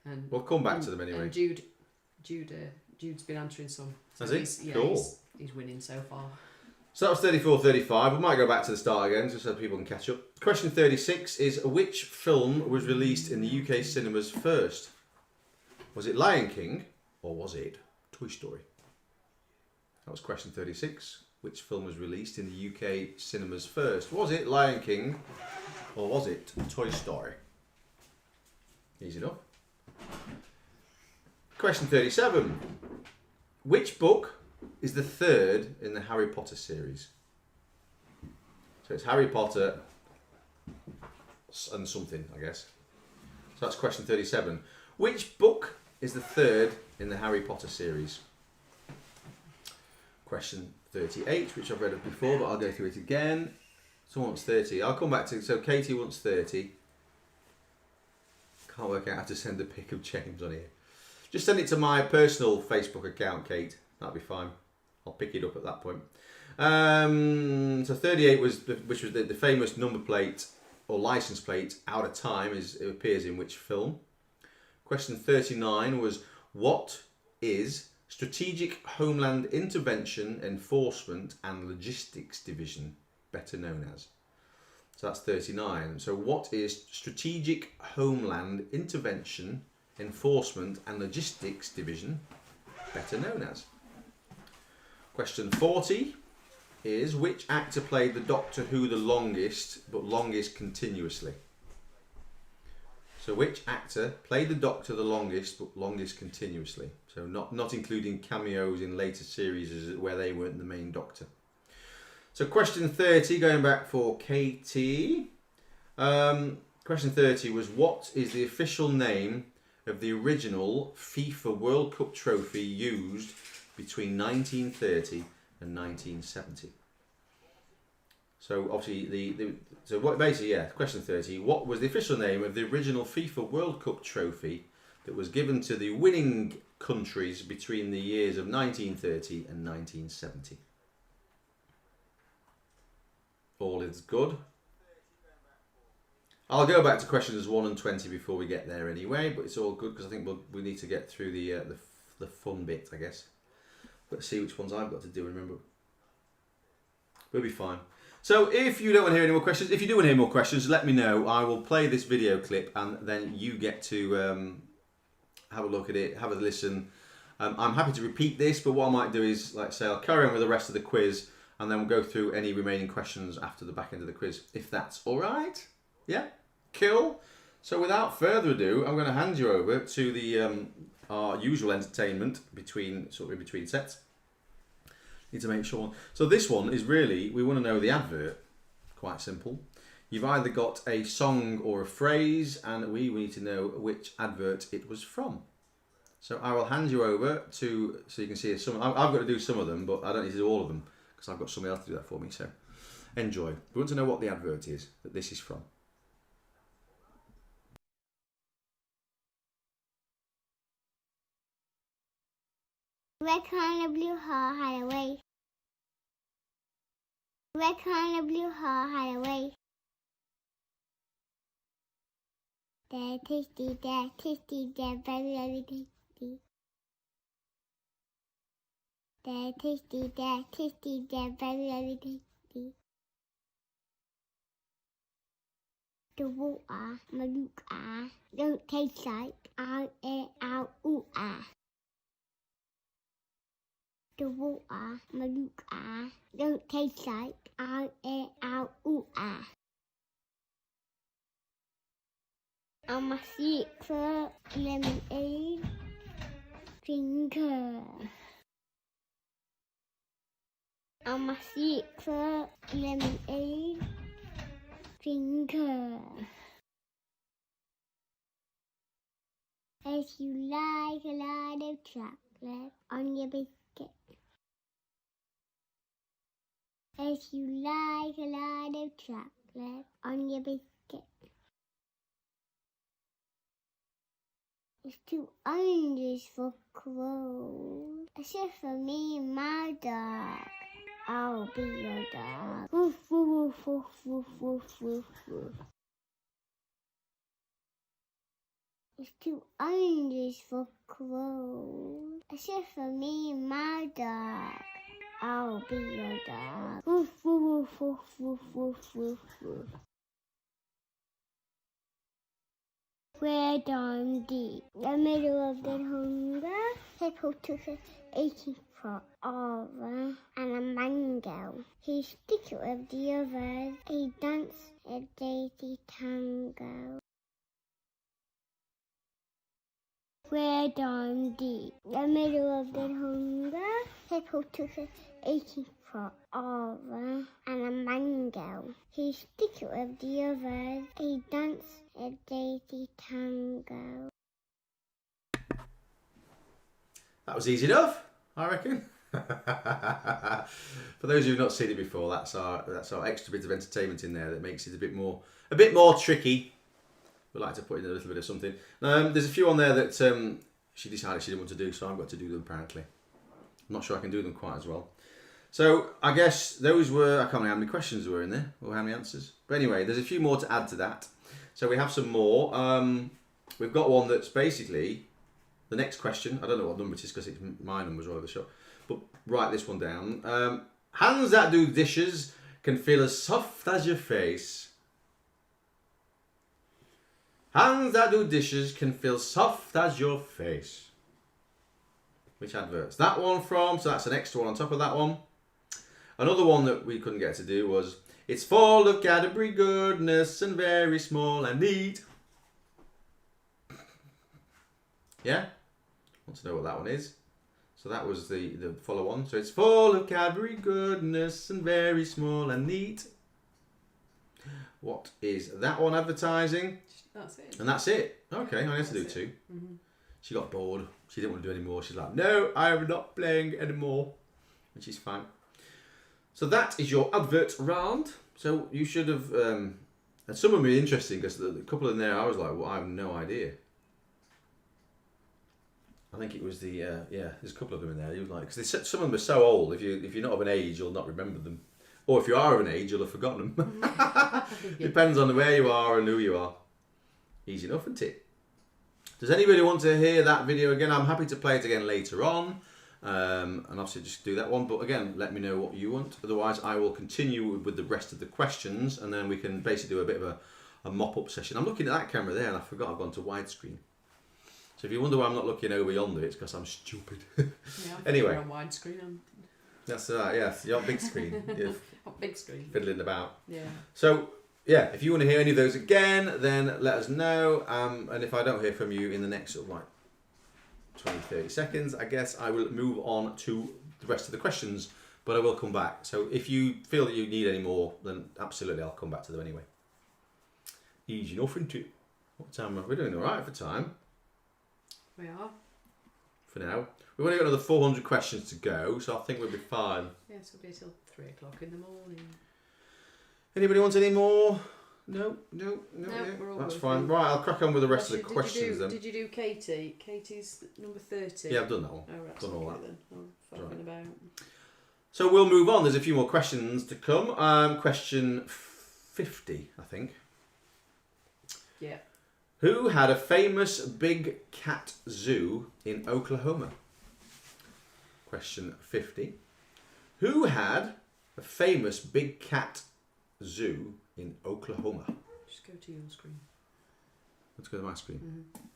And we'll come back to them anyway. And Jude's been answering some. So Has he? Cool. He's winning so far. So that was 34, 35. We might go back to the start again just so people can catch up. Question 36 is which film was released in the UK cinemas first? Was it Lion King or was it Toy Story? That was question 36. Which film was released in the UK cinemas first? Was it Lion King or was it Toy Story? Easy enough. Question 37. Which book is the third in the Harry Potter series? So it's Harry Potter and something, I guess. So that's question 37. Which book is the third in the Harry Potter series? Question 38, which I've read before, but I'll go through it again. Someone wants 30. I'll come back to, so Katie wants 30. Can't work out how to send a pic of James on here. Just send it to my personal Facebook account, Kate. That'll be fine. I'll pick it up at that point. So 38 was, which was the famous number plate or license plate, Out of Time, as it appears in which film? Question 39 was, what is Strategic Homeland Intervention, Enforcement and Logistics Division better known as? So that's 39. So what is Strategic Homeland Intervention, Enforcement and Logistics Division better known as? Question 40 is, which actor played the Doctor Who the longest, but longest continuously? So which actor played the Doctor the longest, but longest continuously? So not including cameos in later series where they weren't the main Doctor. So question 30, going back for Katie. Question 30 was, what is the official name of the original FIFA World Cup trophy used between 1930 and 1970? So obviously question 30, what was the official name of the original FIFA World Cup trophy that was given to the winning countries between the years of 1930 and 1970? All is good. I'll go back to questions 1 and 20 before we get there anyway, but it's all good because I think we need to get through the fun bit, I guess. Let's see which ones I've got to do, remember. We'll be fine. So if you don't want to hear any more questions, if you do want to hear more questions, let me know. I will play this video clip and then you get to have a look at it, have a listen. I'm happy to repeat this, but what I might do is, like I say, I'll carry on with the rest of the quiz and then we'll go through any remaining questions after the back end of the quiz, if that's all right. Yeah? Cool. So without further ado, I'm going to hand you over to the our usual entertainment in between sets. Need to make sure. So this one is really, we want to know the advert. Quite simple. You've either got a song or a phrase, and we need to know which advert it was from. So I will hand you over to, so you can see some. I've got to do some of them, but I don't need to do all of them because I've got somebody else to do that for me. So enjoy. We want to know what the advert is that this is from. Red kind of blue heart hide away. Red kind of blue heart hide away. They're tasty, they're very, very tasty. They're tasty, they're very, very tasty. The water, maluka, don't taste like ooh ah. The water, maluka, don't taste like ooh ah. I'm a secret lemonade drinker. I'm a secret lemonade drinker. If you like a lot of chocolate on your biscuit. If you like a lot of chocolate on your biscuit. It's 2 oranges for crows. It's just for me and my dog. I'll be your dog. Woof, woof, woof, woof, woof, woof, woof. It's 2 oranges for crows. It's just for me and my dog. I'll be your dog. Woof, woof, woof, woof, woof, woof, woof. We're down deep, the middle of the hunger. People took an 80-foot over and a mango. He stick it with the others. He danced a daisy tango. Red on the middle of the hunger. People took an 18-foot oven and a mango. He stick it with the others. He danced a daisy tango. That was easy enough, I reckon. For those who've not seen it before, that's our extra bit of entertainment in there that makes it a bit more tricky. We like to put in a little bit of something. There's a few on there that she decided she didn't want to do, so I've got to do them apparently. I'm not sure I can do them quite as well. So I guess those were, I can't remember how many questions were in there or how many answers. But anyway, there's a few more to add to that. So we have some more. We've got one that's basically the next question. I don't know what number it is because it's my numbers all over the show. But write this one down. Hands that do dishes can feel as soft as your face. Hands that do dishes can feel soft as your face. Which advert's that one from? So that's an extra one on top of that one. Another one that we couldn't get to do was, it's full of Cadbury goodness and very small and neat. Yeah? Want to know what that one is? So that was the follow on. So it's full of Cadbury goodness and very small and neat. What is that one advertising? That's it. And that's it. Okay, I had to do two. Mm-hmm. She got bored. She didn't want to do any more. She's like, no, I am not playing anymore. Which is fine. So that is your advert round. So you should have... and some of them are interesting because the couple in there I was like, well, I have no idea. I think it was the... there's a couple of them in there. He was like, because some of them are so old, if you're not of an age, you'll not remember them. Or if you are of an age, you'll have forgotten them. Depends on where you are and who you are. Easy enough, isn't it? Does anybody want to hear that video again? I'm happy to play it again later on. And obviously just do that one. But again, let me know what you want. Otherwise, I will continue with the rest of the questions. And then we can basically do a bit of a mop-up session. I'm looking at that camera there and I forgot I've gone to widescreen. So if you wonder why I'm not looking over yonder, it's because I'm stupid. Yeah, anyway. on widescreen. That's right, yes. You're on big screen. You're big screen. Fiddling about. Yeah. So... yeah, if you want to hear any of those again, then let us know. And if I don't hear from you in the next sort of like 20, 30 seconds, I guess I will move on to the rest of the questions, but I will come back. So if you feel that you need any more, then absolutely I'll come back to them anyway. Easy enough, isn't it? What time are we doing? All right for time? We are. For now. We've only got another 400 questions to go, so I think we'll be fine. Yes, we'll be till 3 o'clock in the morning. Anybody want any more? No, we're all that's good. fine. Right, I'll crack on with the rest of the questions then. Did you do Katie? Katie's number 30. Yeah, I've done that one. Oh, right. Done all okay, that. then. I'm fucking about. So we'll move on. There's a few more questions to come. Question 50, I think. Yeah. Who had a famous big cat zoo in Oklahoma? Question 50. Who had a famous big cat zoo in Oklahoma? Just go to your screen. Let's go to my screen. Mm-hmm.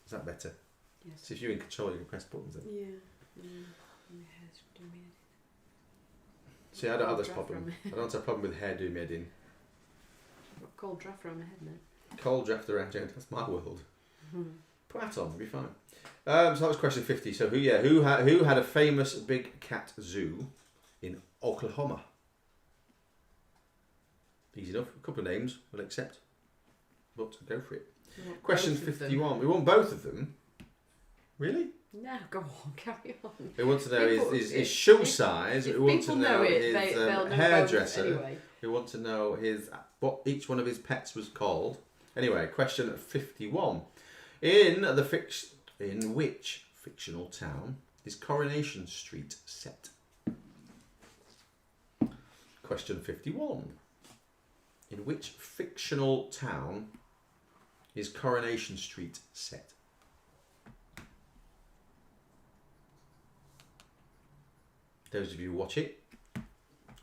Is that better? Yes. So if you're in control, you can press buttons then. Yeah. See, I don't have this problem. I don't have a problem with hair doing me head in. Cold draft around my head now. Cold draft around, that's my world. Mm-hmm. Put that on, it'll be fine. So that was question 50. So who had a famous big cat zoo in Oklahoma? Easy enough. A couple of names we'll accept. But go for it. Question 51. We want both of them. Really? No, go on, carry on. We want to know his shoe size. We want to know his hairdresser. Anyway. We want to know what each one of his pets was called. Anyway, question 51. In which fictional town is Coronation Street set? Question 51. In which fictional town is Coronation Street set? Those of you who watch it,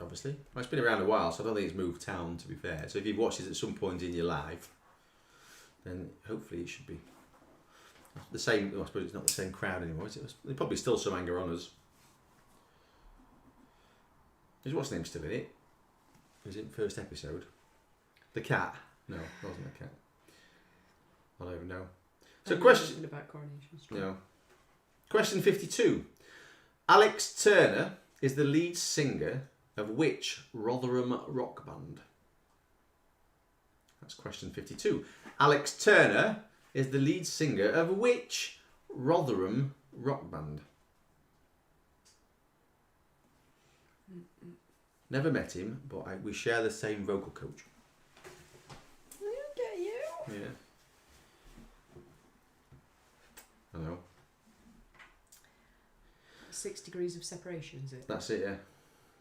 obviously. Well, it's been around a while, so I don't think it's moved town, to be fair. So if you've watched it at some point in your life, then hopefully it should be the same. Well, I suppose it's not the same crowd anymore, is it? There's probably still some anger on us. What's the name still in it? Was it the first episode? The cat? No, it wasn't the cat. I don't even know. So question... about Coronation Street. No. Question 52. Alex Turner is the lead singer of which Rotherham rock band? That's question 52. Alex Turner is the lead singer of which Rotherham rock band? Never met him, but we share the same vocal coach. Look at you. Yeah. I know. 6 degrees of separation, is it? That's it, yeah.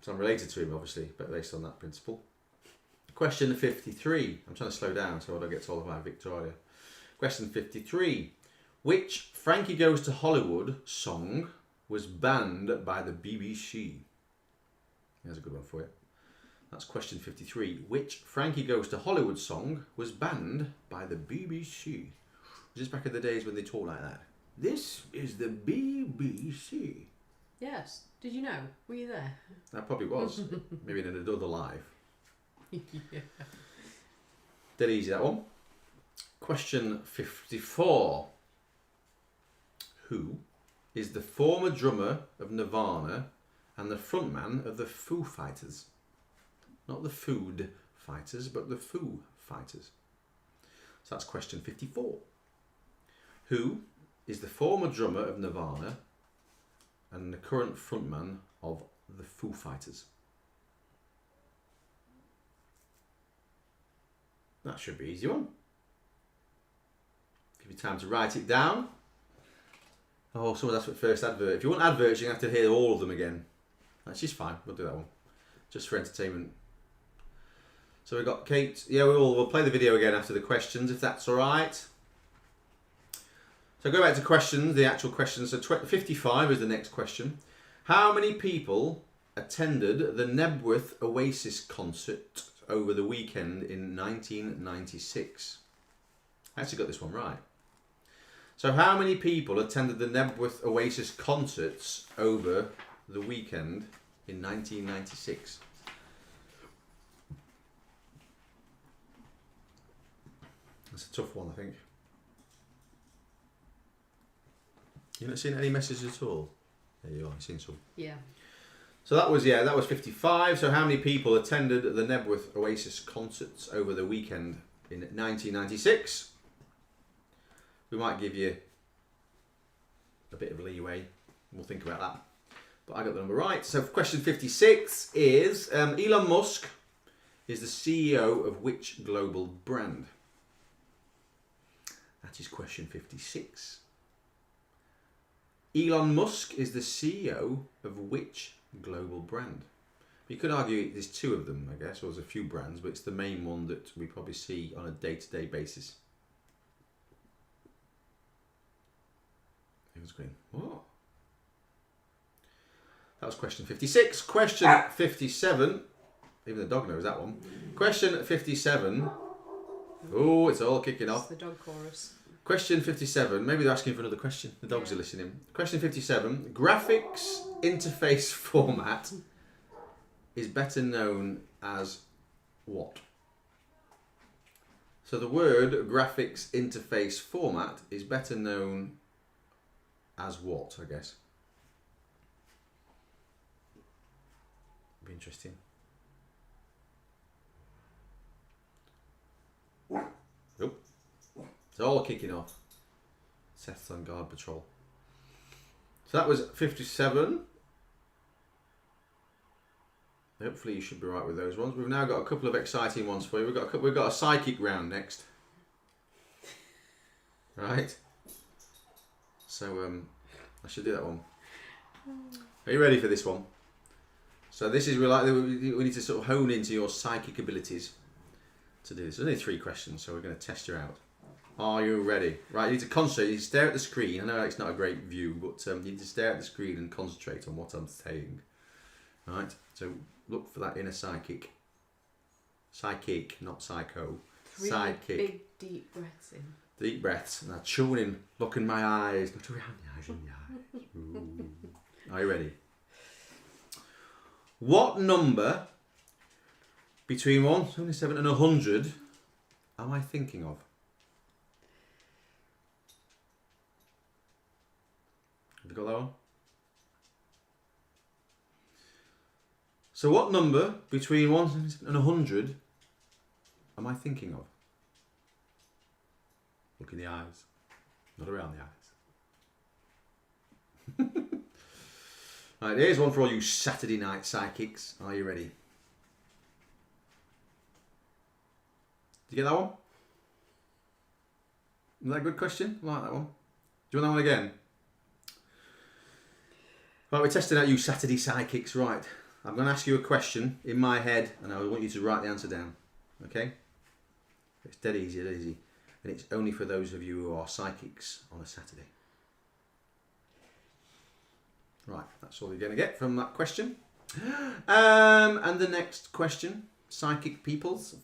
So I'm related to him, obviously, but based on that principle. Question 53. I'm trying to slow down so I don't get told about Victoria. Question 53. Which Frankie Goes to Hollywood song was banned by the BBC? Here's a good one for you. That's question 53. Which Frankie Goes to Hollywood song was banned by the BBC? Was this back in the days when they talked like that? This is the BBC. Yes. Did you know? Were you there? That probably was. Maybe in another life. Yeah. Dead easy, that one. Question 54. Who is the former drummer of Nirvana and the frontman of the Foo Fighters? Not the Food Fighters, but the Foo Fighters. So that's question 54. Who is the former drummer of Nirvana and the current frontman of the Foo Fighters? That should be an easy one. Give you time to write it down. Oh, someone asked for the first advert. If you want adverts, you're going to have to hear all of them again. That's just fine. We'll do that one. Just for entertainment. So we've got Kate. Yeah, we'll play the video again after the questions, if that's all right. So go back to questions, the actual questions. So 55 is the next question. How many people attended the Nebworth Oasis concert over the weekend in 1996? I actually got this one right. So how many people attended the Nebworth Oasis concerts over the weekend in 1996? That's a tough one, I think. You've not seen any messages at all? There you are, you've seen some. Yeah. So that was 55. So how many people attended the Nebworth Oasis concerts over the weekend in 1996? We might give you a bit of leeway. We'll think about that. But I got the number right. So question 56 is Elon Musk is the CEO of which global brand? That is question 56. Elon Musk is the CEO of which global brand? You could argue there's two of them, I guess, or there's a few brands, but it's the main one that we probably see on a day-to-day basis. It was green. What? That was question 56. Question 57. Even the dog knows that one. Question 57. Oh, it's all kicking off. It's the dog chorus. Question 57. Maybe they're asking for another question. The dogs are listening. Question 57. Graphics interface format is better known as what? So the word graphics interface format is better known as what, I guess? Be interesting. Nope. It's all kicking off. Seth's on guard patrol. So that was 57. Hopefully you should be right with those ones. We've now got a couple of exciting ones for you. We've got a psychic round next. Right. So I should do that one. Are you ready for this one? So this is we need to sort of hone into your psychic abilities to do this. There's only 3 questions, so we're going to test you out. Are you ready? Right, you need to concentrate. You need to stare at the screen. I know it's not a great view, but you need to stare at the screen and concentrate on what I'm saying. Right, so look for that inner psychic. Psychic, not psycho. 3 Psychic. big deep breaths in. Deep breaths. Now tune in. Look in my eyes. Look around the eyes. In the eyes. Ooh. Are you ready? What number between 177 and 100 am I thinking of? Have you got that one? So what number between 1 and 100 am I thinking of? Look in the eyes, not around the eyes. Right, here's one for all you Saturday night psychics. Are you ready? Did you get that one? Is that a good question? I like that one. Do you want that one again? Right, we're testing out you Saturday psychics. Right, I'm going to ask you a question in my head and I want you to write the answer down. Okay? It's dead easy, dead easy. And it's only for those of you who are psychics on a Saturday. Right, that's all you're going to get from that question. And the next question, psychic peoples.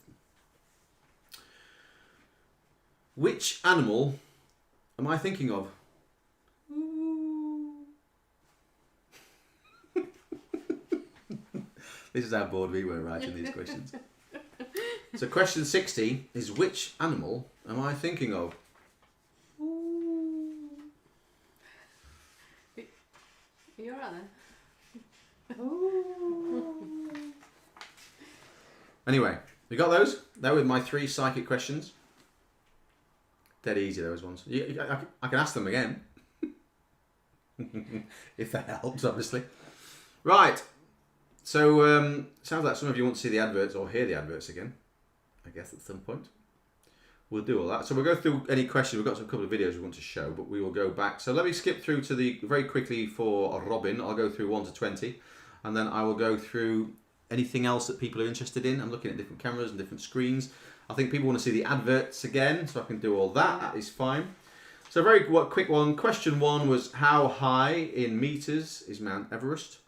Which animal am I thinking of? This is how bored we were writing these questions. So question 60 is which animal am I thinking of? Are you alright then? Anyway, you got those? They were my 3 psychic questions. Dead easy, those ones. I can ask them again. If that helps, obviously. Right. So, sounds like some of you want to see the adverts or hear the adverts again. I guess at some point. We'll do all that. So we'll go through any questions. We've got a couple of videos we want to show, but we will go back. So let me skip through to the, very quickly for Robin. I'll go through 1 to 20. And then I will go through anything else that people are interested in. I'm looking at different cameras and different screens. I think people want to see the adverts again, so I can do all that. That is fine. So very quick one. Question 1 was how high in meters is Mount Everest?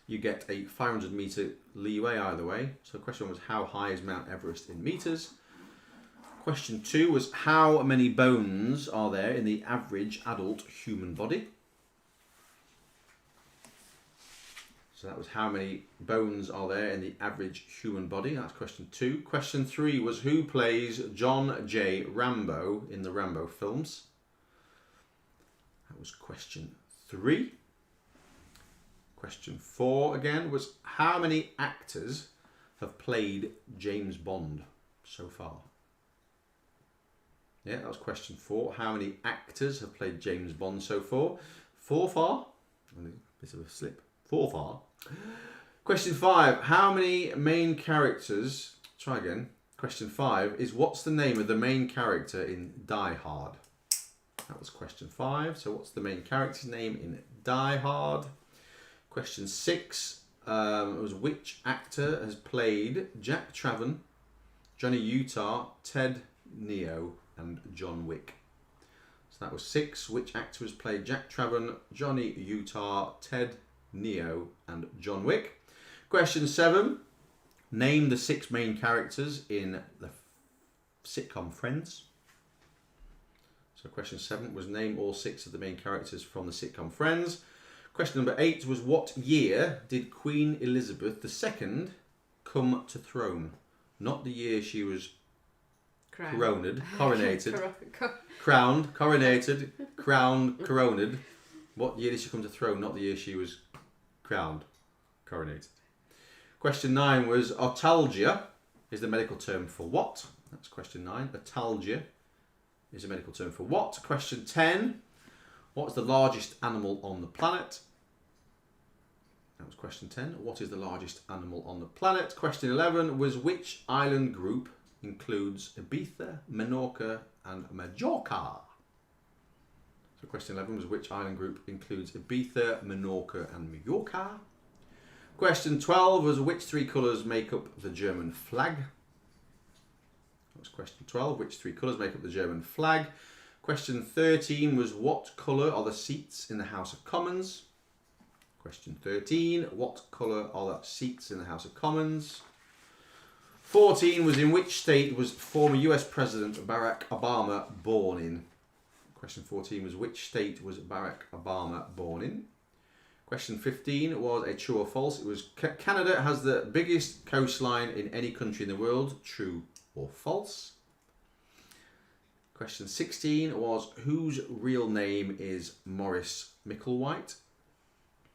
You get a 500 meter leeway either way. So question 1 was how high is Mount Everest in meters? Question 2 was how many bones are there in the average adult human body? So that was how many bones are there in the average human body. That's question 2. Question 3 was who plays John J. Rambo in the Rambo films? That was question 3. Question 4 again was how many actors have played James Bond so far? Yeah, that was question 4. How many actors have played James Bond so far? 4 far? Bit of a slip. 4 far. Question 5. How many main characters... Try again. Question 5 is what's the name of the main character in Die Hard? That was question 5. So what's the main character's name in Die Hard? Question 6 was which actor has played Jack Traven, Johnny Utah, Ted Neo, and John Wick? So that was 6. Which actor has played Jack Traven, Johnny Utah, Ted Neo, and John Wick? Question 7. Name the 6 main characters in the sitcom Friends. So question 7 was name all 6 of the main characters from the sitcom Friends. Question number 8 was what year did Queen Elizabeth II come to throne? Not the year she was coronated. What year did she come to throne? Not the year she was coronated. Question 9 was autalgia is the medical term for what? That's question 9. Autalgia is a medical term for what? Question 10. What's the largest animal on the planet? That was question 10. What is the largest animal on the planet? Question 11 was which island group includes Ibiza, Menorca, and Majorca? So question 11 was which island group includes Ibiza, Menorca, and Majorca? Question 12 was which 3 colours make up the German flag? That was question 12. Which 3 colours make up the German flag? Question 13 was what colour are the seats in the House of Commons? Question 13, what colour are the seats in the House of Commons? 14 was in which state was former US President Barack Obama born in? Question 14 was which state was Barack Obama born in? Question 15 was a true or false. It was Canada has the biggest coastline in any country in the world. True or false? Question 16 was whose real name is Morris Micklewhite.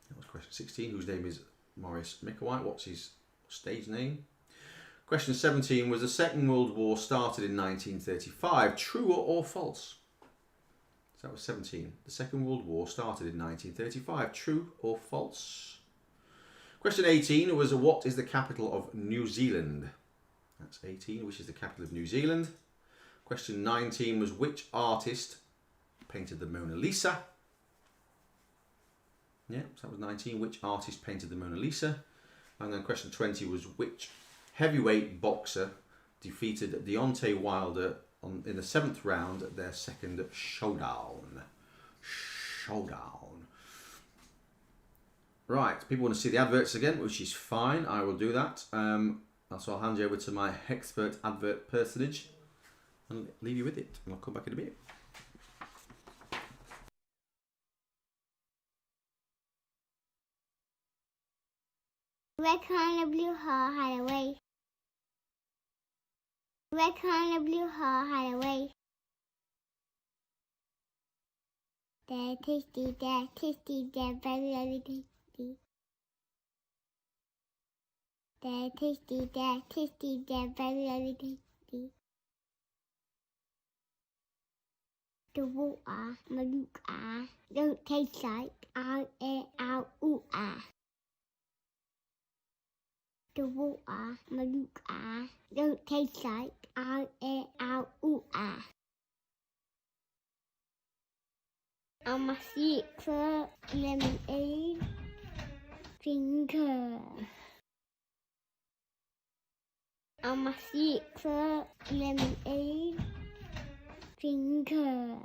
That was question 16. Whose name is Maurice Micklewhite? What's his stage name? Question 17 was the Second World War started in 1935. True or false? So that was 17. The Second World War started in 1935. True or false? Question 18 was what is the capital of New Zealand? That's 18. Which is the capital of New Zealand? Question 19 was which artist painted the Mona Lisa? Yeah, so that was 19. Which artist painted the Mona Lisa? And then question 20 was which heavyweight boxer defeated Deontay Wilder in the 7th round at their second showdown. Right, people want to see the adverts again, which is fine. I will do that. So I'll hand you over to my expert advert personage and leave you with it. And I'll come back in a bit. Red kind of blue hair had a way. Red kind of blue hair had a way. They're tasty, they're very, very tasty. They're tasty, they're very, very tasty. The water, maluka, don't taste like ooh. The water, maluka, don't taste like ooh. I'm a secret lemonade drinker. I'm a secret lemonade drinker.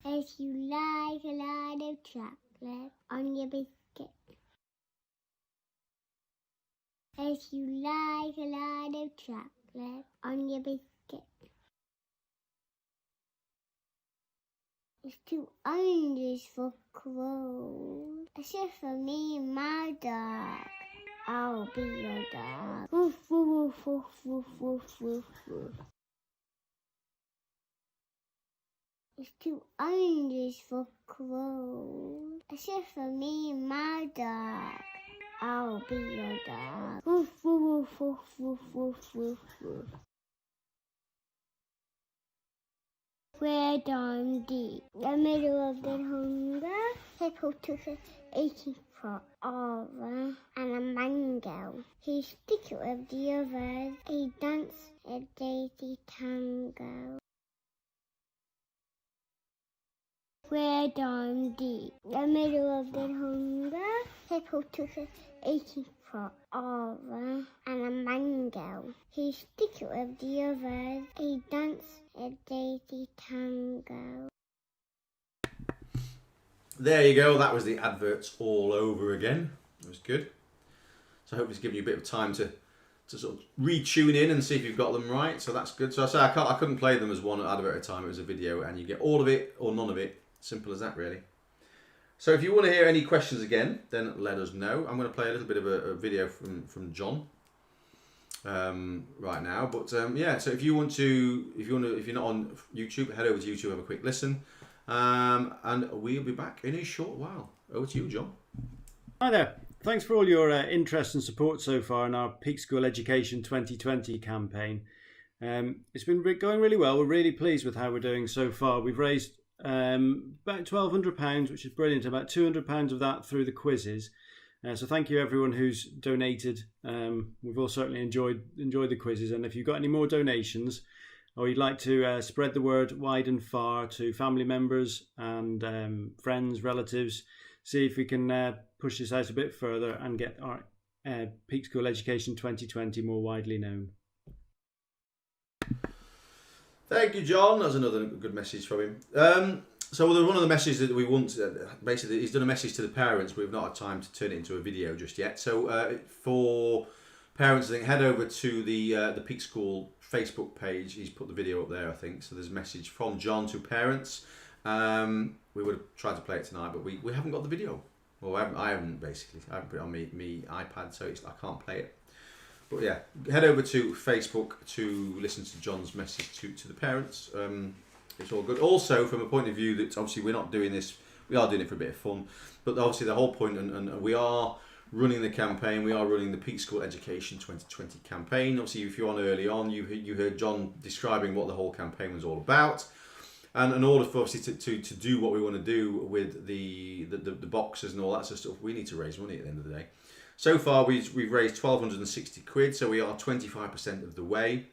If you like a lot of chocolate on your biscuit. If you like a lot of chocolate on your biscuit. It's 2 oranges for crows. It's just for me and my dog. I'll be your dog. Woof, woof, woof, woof, woof, woof, woof. It's 2 oranges for crows. It's just for me and my dog. I'll be your dog. Woof, woof, woof, woof, woof, woof, woof. Where down deep, the middle of the hunger, Hippo took an 18-foot orange and a mango. He stick it with the others. He danced a daisy tango. Where down deep, the middle of the hunger, Hippo took an 18-foot orange and a mango. He stick it with the others. He danced a daisy tango. There you go. That was the adverts all over again. It was good. So I hope it's given you a bit of time to sort of retune in and see if you've got them right. So that's good. So I say I couldn't play them as one advert at a time. It was a video, and you get all of it or none of it. Simple as that, really. So if you want to hear any questions again, then let us know. I'm going to play a little bit of a video from John right now. But yeah, so if you're not on YouTube, head over to YouTube, have a quick listen, and we'll be back in a short while. Over to you, John. Hi there. Thanks for all your interest and support so far in our Peak School Education 2020 campaign. It's been going really well. We're really pleased with how we're doing so far. We've raised about £1,200, which is brilliant. About £200 of that through the quizzes. So thank you everyone who's donated. We've all certainly enjoyed the quizzes, and if you've got any more donations or you'd like to spread the word wide and far to family members and friends, relatives, see if we can push this out a bit further and get our Peak School Education 2020 more widely known. Thank you, John. That's another good message from him. So one of the messages that we want, basically, he's done a message to the parents. We've not had time to turn it into a video just yet. So for parents, I think head over to the Peak School Facebook page. He's put the video up there, I think. So there's a message from John to parents. We would have tried to play it tonight, but we haven't got the video. Well, I haven't basically. I haven't put it on me iPad, so I can't play it. But yeah, head over to Facebook to listen to John's message to the parents. it's all good. Also, from a point of view that obviously we're not doing this, we are doing it for a bit of fun, but obviously the whole point, and we are running the campaign, we are running the Peak School Education 2020 campaign. Obviously, if you're on early on, you heard John describing what the whole campaign was all about. And in order for obviously to do what we want to do with the boxes and all that sort of stuff, we need to raise money at the end of the day. So far, we've raised 1,260 quid, so we are 25% of the way.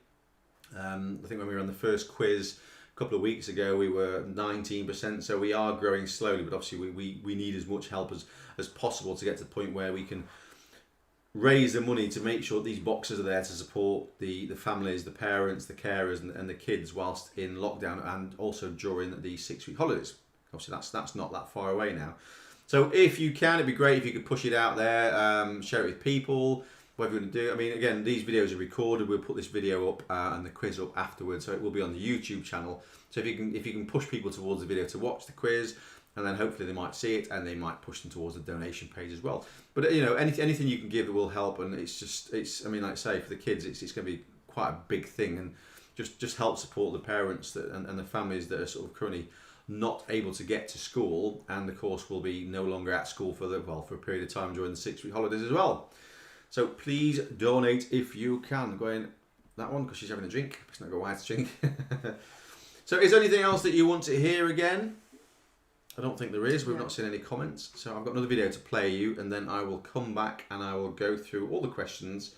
I think when we were on the first quiz a couple of weeks ago, we were 19%, so we are growing slowly, but obviously we need as much help as possible to get to the point where we can raise the money to make sure these boxes are there to support the families, the parents, the carers and the kids whilst in lockdown, and also during the 6-week holidays. Obviously that's not that far away now. So if you can, it'd be great if you could push it out there, share it with people, whatever you want to do. I mean, again, these videos are recorded. We'll put this video up and the quiz up afterwards, so it will be on the YouTube channel. So if you can push people towards the video to watch the quiz, and then hopefully they might see it and they might push them towards the donation page as well. But you know, anything you can give that will help, and it's I mean, like I say, for the kids, it's going to be quite a big thing, and just help support the parents and the families that are sort of currently not able to get to school, and of course will be no longer at school for a period of time during the 6-week holidays as well. So please donate if you can. Go in that one because she's having a drink. It's not got white to drink. So is there anything else that you want to hear again? I don't think there is. We've not seen any comments. So I've got another video to play you, and then I will come back and I will go through all the questions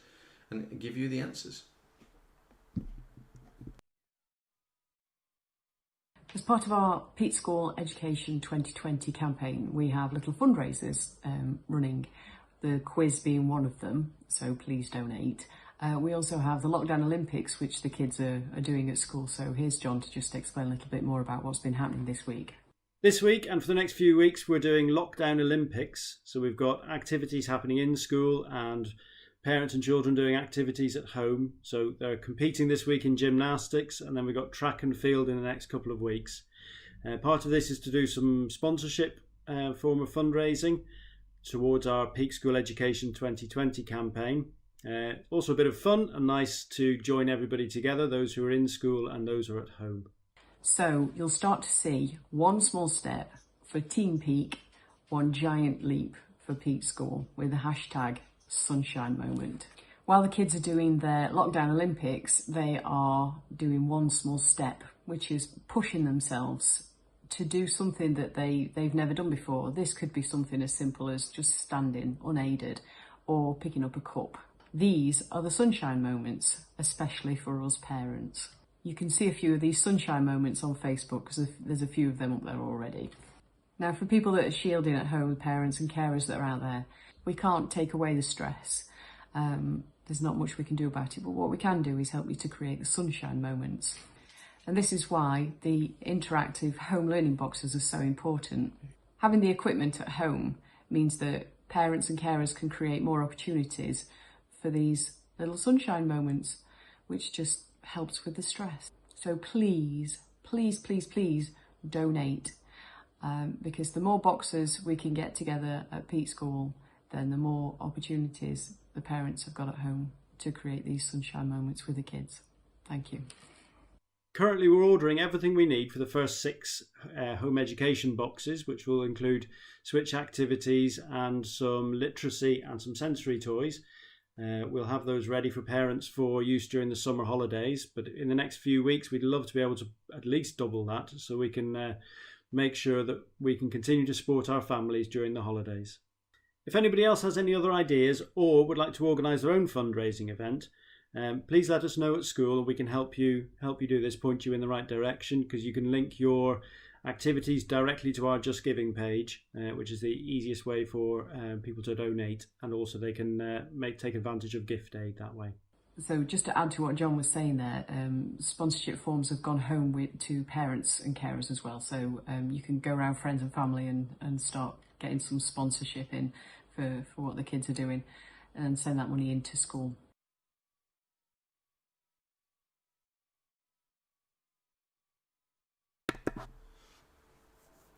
and give you the answers. As part of our Peak School Education 2020 campaign, we have little fundraisers running, the quiz being one of them, so please donate. We also have the Lockdown Olympics, which the kids are doing at school. So here's John to just explain a little bit more about what's been happening this week. This week and for the next few weeks, we're doing Lockdown Olympics. So we've got activities happening in school and parents and children doing activities at home. So they're competing this week in gymnastics, and then we've got track and field in the next couple of weeks. Part of this is to do some sponsorship form of fundraising towards our Peak School Education 2020 campaign. Also a bit of fun and nice to join everybody together, those who are in school and those who are at home. So you'll start to see one small step for Team Peak, one giant leap for Peak School with the hashtag Sunshine Moment. While the kids are doing their Lockdown Olympics, they are doing one small step, which is pushing themselves to do something that they've never done before. This could be something as simple as just standing unaided or picking up a cup. These are the sunshine moments, especially for us parents. You can see a few of these sunshine moments on Facebook because there's a few of them up there already. Now, for people that are shielding at home, parents and carers that are out there, we can't take away the stress. There's not much we can do about it, but what we can do is help you to create the sunshine moments. And this is why the interactive home learning boxes are so important. Having the equipment at home means that parents and carers can create more opportunities for these little sunshine moments, which just helps with the stress. So please, please, please, please donate, because the more boxes we can get together at Peak School, then the more opportunities the parents have got at home to create these sunshine moments with the kids. Thank you. Currently, we're ordering everything we need for the first 6 home education boxes, which will include switch activities and some literacy and some sensory toys. We'll have those ready for parents for use during the summer holidays, but in the next few weeks we'd love to be able to at least double that so we can make sure that we can continue to support our families during the holidays. If anybody else has any other ideas or would like to organise their own fundraising event, please let us know at school and we can help you do this, point you in the right direction, because you can link your activities directly to our Just Giving page, which is the easiest way for people to donate, and also they can take advantage of gift aid that way. So just to add to what John was saying there, sponsorship forms have gone home to parents and carers as well. So you can go around friends and family and start getting some sponsorship in for what the kids are doing and send that money into school.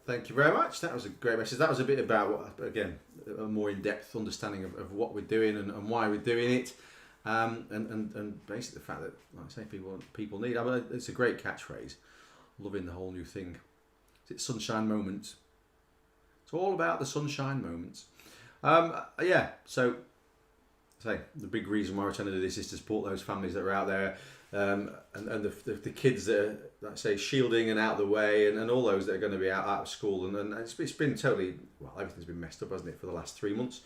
Thank you very much. That was a great message. That was a bit about, again, a more in-depth understanding of what we're doing and why we're doing it. And basically the fact that, like I say, people need. I mean, it's a great catchphrase. Loving the whole new thing. It's sunshine moments. It's all about the sunshine moments. Yeah, so the big reason why we're trying to do this is to support those families that are out there, and the kids that are, like say, shielding and out of the way, and all those that are going to be out of school, and it's been totally, well, everything's been messed up, hasn't it, for the last 3 months.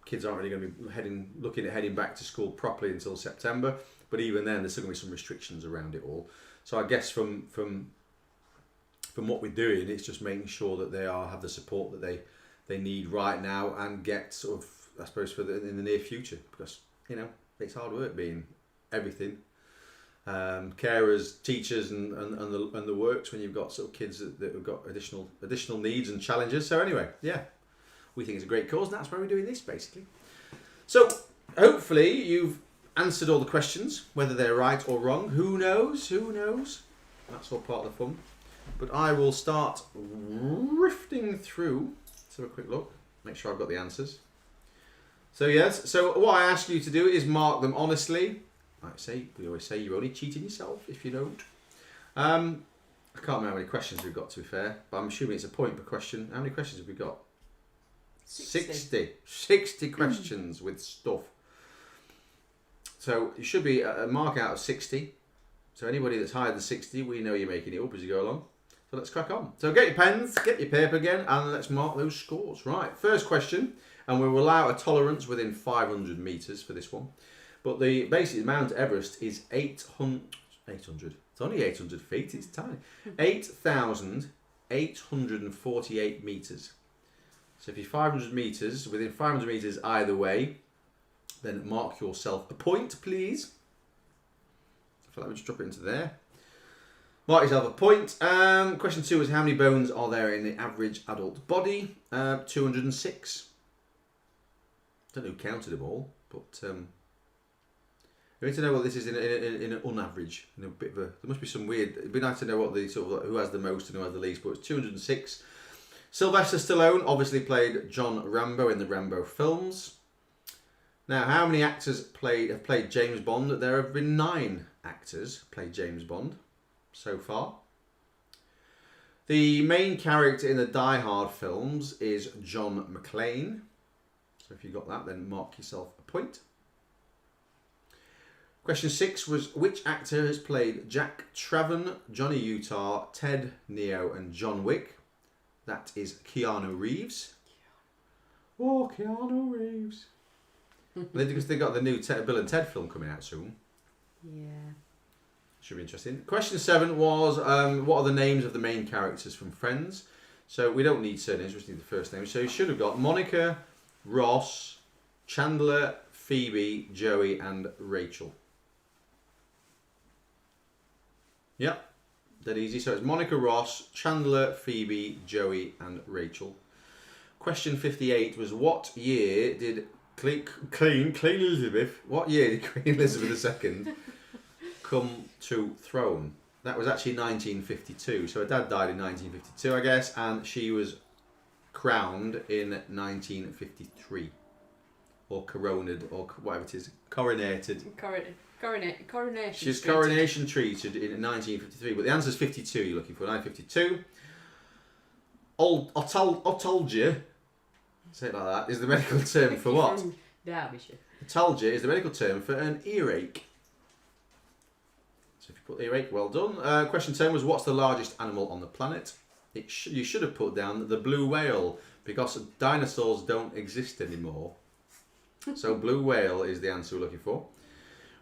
Kids aren't really going to be looking at heading back to school properly until September, but even then there's still going to be some restrictions around it all. So I guess from what we're doing, it's just making sure that they have the support that they need right now, and get sort of, I suppose, in the near future, because it's hard work being everything, carers, teachers, and the works when you've got sort of kids that have got additional needs and challenges. So anyway, yeah, we think it's a great cause, and that's why we're doing this basically. So hopefully you've answered all the questions, whether they're right or wrong. Who knows? That's all part of the fun. But I will start rifting through. Let's have a quick look. Make sure I've got the answers. So yes, so what I ask you to do is mark them honestly. We always say you're only cheating yourself if you don't. I can't remember how many questions we've got, to be fair, but I'm assuming it's a point per question. How many questions have we got? 60 questions with stuff. So it should be a mark out of 60. So anybody that's higher than 60, we know you're making it up as you go along. So let's crack on. So get your pens, get your paper again, and let's mark those scores. Right, first question, and we will allow a tolerance within 500 metres for this one. But the basic Mount Everest is 800. It's only 800 feet, it's tiny. 8,848 metres. So if you're 500 metres, within 500 metres either way, then mark yourself a point, please. So let me just drop it into there. Mark yourself a point. Question 2 is how many bones are there in the average adult body? 206. I don't know who counted them all, but we need to know what this is in an unaverage. In a bit of there must be some weird. It'd be nice to know what the sort of who has the most and who has the least. But it's 206. Sylvester Stallone obviously played John Rambo in the Rambo films. Now, how many actors have played James Bond? There have been 9 actors played James Bond so far. The main character in the Die Hard films is John McClane. So if you got that, then mark yourself a point. Question 6 was which actor has played Jack Traven, Johnny Utah, Ted Neo, and John Wick? That is Keanu Reeves. Oh, Keanu Reeves. Because they got the new Bill and Ted film coming out soon. Yeah. Should be interesting. Question 7 was what are the names of the main characters from Friends? So we don't need surnames, we just need the first name. So you should have got Monica, Ross, Chandler, Phoebe, Joey, and Rachel. Yep, that easy. So it's Monica, Ross, Chandler, Phoebe, Joey, and Rachel. Question 58 was what year did Queen Elizabeth? What year did Queen Elizabeth II come to throne? That was actually 1952. So her dad died in 1952, I guess, and she was crowned in 1953, or coronated, or whatever it is, coronated. Coronation. She's coronation treated in 1953, but the answer is 52. You're looking for 1952. Otology, say it like that, is the medical term for what? Derbyshire. Otology is the medical term for an earache. So if you put earache, well done. Question 10 was what's the largest animal on the planet? You should have put down the blue whale, because dinosaurs don't exist anymore. So blue whale is the answer we're looking for.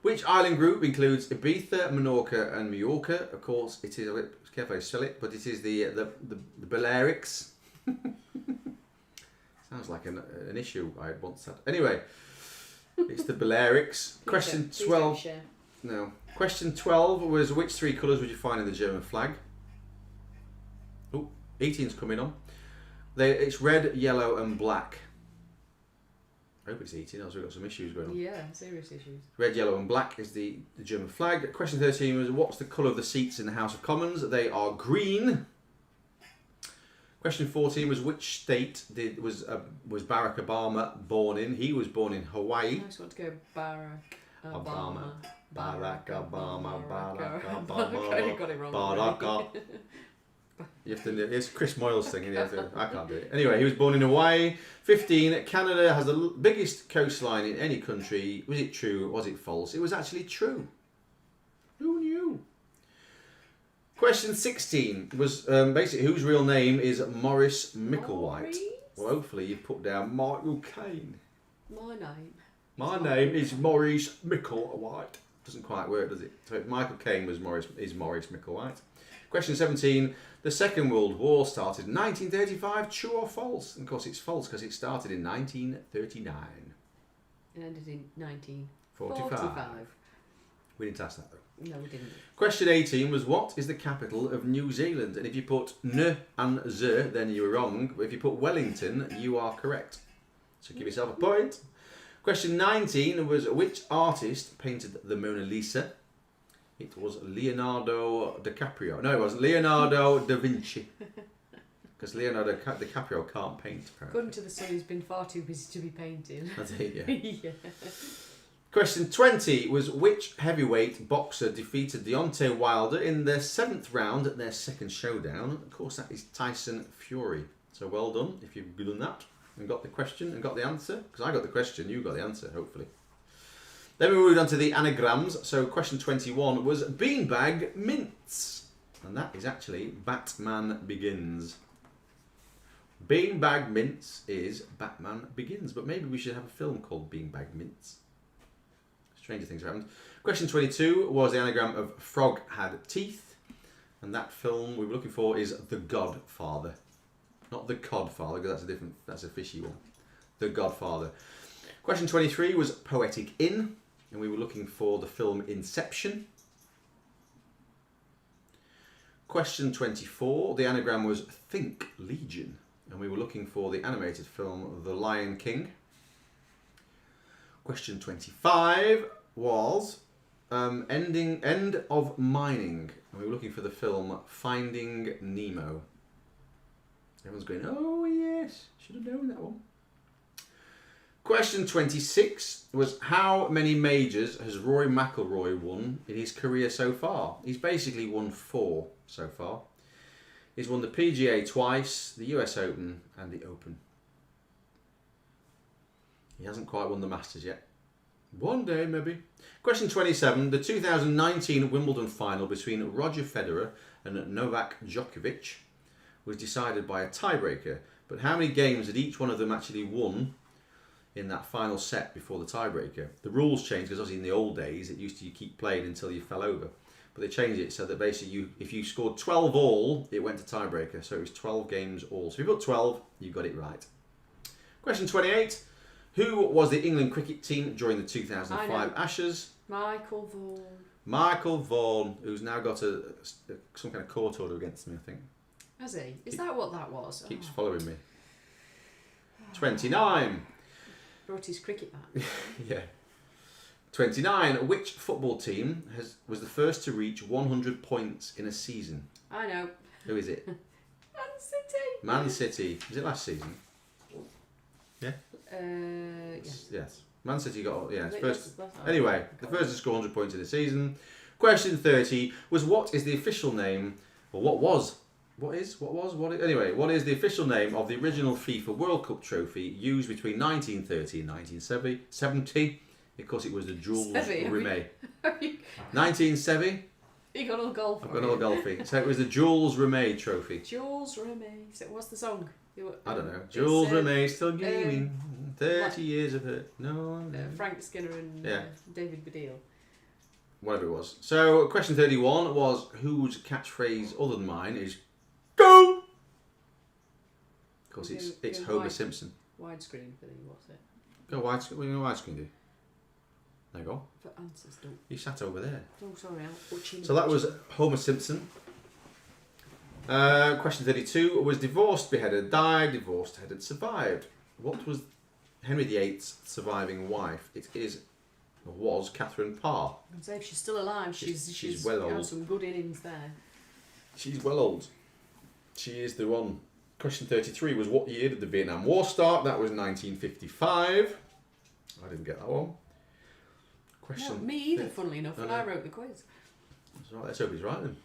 Which island group includes Ibiza, Menorca, and Mallorca? Of course, it is. Careful how you spell it, but it is the Balearics. Sounds like an issue I once had. Anyway, it's the Balearics. Question 12. No. Question 12 was which 3 colours would you find in the German flag? Oh, 18's coming on. It's red, yellow, and black. I hope it's 18, else we've got some issues going on. Yeah, serious issues. Red, yellow, and black is the German flag. Question 13 was what's the colour of the seats in the House of Commons? They are green. Question 14 was which state was Barack Obama born in? He was born in Hawaii. I just want to go Barack. Obama. Barack Obama. Barack I Obama. got it wrong. Barack. You have to. It's Chris Moyle's thing. And you have to, I can't do it. Anyway, he was born in Hawaii. 15. Canada has the biggest coastline in any country. Was it true? Was it false? It was actually true. Who knew? Question 16 was basically whose real name is Maurice Micklewhite. Well, hopefully you've put down Michael Caine. My name. My name is Maurice Micklewhite. Doesn't quite work, does it? So Michael Caine was Maurice Micklewhite. Question 17. The Second World War started in 1935. True or false? And of course it's false because it started in 1939. It ended in 45. We didn't ask that though. No, we didn't. Question 18 was what is the capital of New Zealand? And if you put N and Z, then you were wrong. But if you put Wellington, you are correct. So give yourself a point. Question 19 was which artist painted the Mona Lisa? It was Leonardo DiCaprio. No, it wasn't. Leonardo da Vinci. Because Leonardo DiCaprio can't paint, apparently. According to the Sun, he's been far too busy to be painting. That's it, yeah. Yeah. Question 20 was which heavyweight boxer defeated Deontay Wilder in their 7th round at their second showdown? Of course, that is Tyson Fury. So well done if you've done that and got the question and got the answer. Because I got the question, you got the answer, hopefully. Then we moved on to the anagrams. So question 21 was Beanbag Mints. And that is actually Batman Begins. Beanbag Mints is Batman Begins. But maybe we should have a film called Beanbag Mints. Stranger things happened. Question 22 was the anagram of Frog Had Teeth. And that film we were looking for is The Godfather. Not The Codfather, because that's a fishy one. The Godfather. Question 23 was Poetic Inn. And we were looking for the film Inception. Question 24, the anagram was Think Legion. And we were looking for the animated film The Lion King. Question 25 was End of Mining. And we were looking for the film Finding Nemo. Everyone's going, oh yes, should have known that one. Question 26 was how many majors has Rory McIlroy won in his career so far? He's basically won 4 so far. He's won the PGA twice, the US Open and the Open. He hasn't quite won the Masters yet. One day maybe. Question 27, the 2019 Wimbledon final between Roger Federer and Novak Djokovic was decided by a tiebreaker. But how many games had each one of them actually won in that final set before the tiebreaker? The rules changed because obviously in the old days it used to you keep playing until you fell over. But they changed it so that basically if you scored 12 all, it went to tiebreaker. So it was 12 games all. So if you put 12, you got it right. Question 28. Who was the England cricket team during the 2005 Ashes? Michael Vaughan. Michael Vaughan, who's now got some kind of court order against me, I think. Has he? Is that what that was? Keeps following me. 29. Brought his cricket back. Yeah. 29. Which football team was the first to reach 100 points in a season? I know. Who is it? Man City. Man City. Was it last season? Yeah. Yes. Yes. Man City got Was it first. last- Anyway, the first to score 100 points in a season. Question 30 was what is the official name, or what is the official name of the original FIFA World Cup trophy used between 1930 and 1970? Of course, it was the Jules Rimet. 1970? You got all golf. I've got all golfing. So it was the Jules Rimet trophy. Jules Rimet. So what's the song? I don't know. Jules Rimet still gleaming. 30 years of her. No. Frank Skinner and David Baddiel. Whatever it was. So question 31 was whose catchphrase other than mine is go. Of course, it's Homer Simpson. Widescreen for the what's it? Go widescreen. What do you know widescreen do? There you go. For answers, don't. You sat over there. Oh, sorry, I'm watching. So that was Homer Simpson. Question 32 was divorced, beheaded, died, divorced, beheaded, survived. What was Henry VIII's surviving wife? It was Catherine Parr. And so if she's still alive, she's well had old. some good innings there. She's well old. She is the one. Question 33 was what year did the Vietnam War start? That was 1955. I didn't get that one. Question. No, me either, funnily enough, when I wrote the quiz. That's right, let's hope he's right then.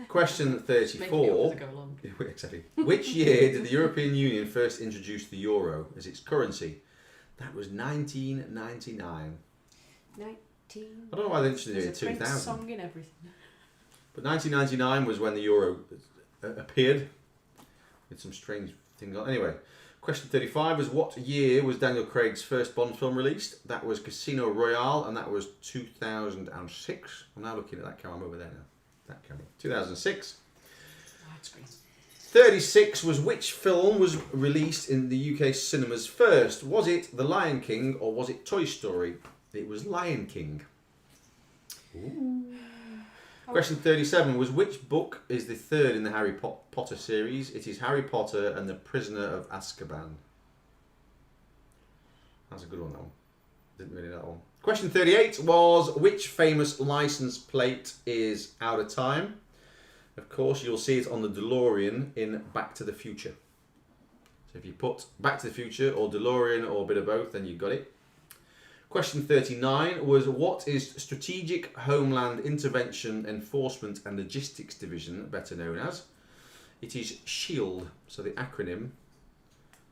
Question Making it up 34. as I go along. Exactly. Which year did the European Union first introduce the euro as its currency? That was 1999. 19... I don't know why they introduced it in There's a French 2000. song in everything. But 1999 was when the euro appeared with some strange things on. Anyway, question 35 was what year was Daniel Craig's first Bond film released? That was Casino Royale, and that was 2006. I'm now looking at that camera. I'm over there now. That camera. 2006. Widescreen. 36 was which film was released in the UK cinemas first? Was it The Lion King or was it Toy Story? It was Lion King. Ooh. Question 37 was which book is the third in the Harry Potter series? It is Harry Potter and the Prisoner of Azkaban. That's a good one, that one. Didn't really know that one. Question 38 was which famous license plate is out of time? Of course, you'll see it on the DeLorean in Back to the Future. So if you put Back to the Future or DeLorean or a bit of both, then you've got it. Question 39 was what is Strategic Homeland Intervention Enforcement and Logistics Division, better known as? It is SHIELD. So the acronym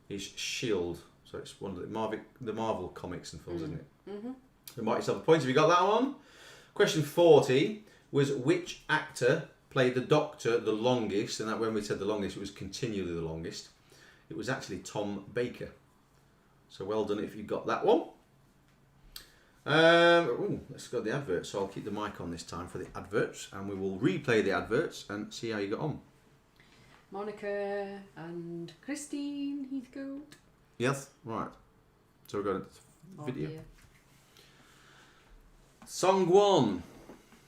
is SHIELD. So it's one of the Marvel comics and films, isn't it? Mm-hmm. So mark yourself a point if you got that one. Question 40 was which actor played the Doctor the longest, and that when we said the longest, it was continually the longest. It was actually Tom Baker. So well done if you got that one. Let's go to the adverts. So I'll keep the mic on this time for the adverts, and we will replay the adverts and see how you got on. Monica and Christine Heathcote. Yes, right. So we've got a video. Dear. Song 1.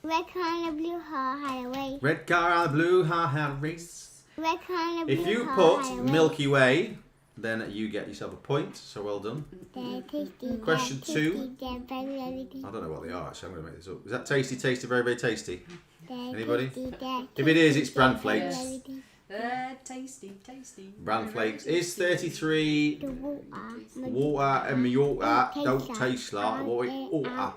Red car and a blue car had a race. Red car and a blue car had a race. Red car and a blue If you car put had a race. Milky Way, then you get yourself a point. So well done. They're tasty, Question they're 2. tasty, they're very, very tasty. I don't know what they are actually. I'm going to make this up. Is that tasty, tasty, very, very tasty? They're Anybody? tasty, they're If it is, tasty, it's bran they're flakes. very tasty. Tasty, tasty. Bran flakes is 33. The Water and water don't taste like water. water.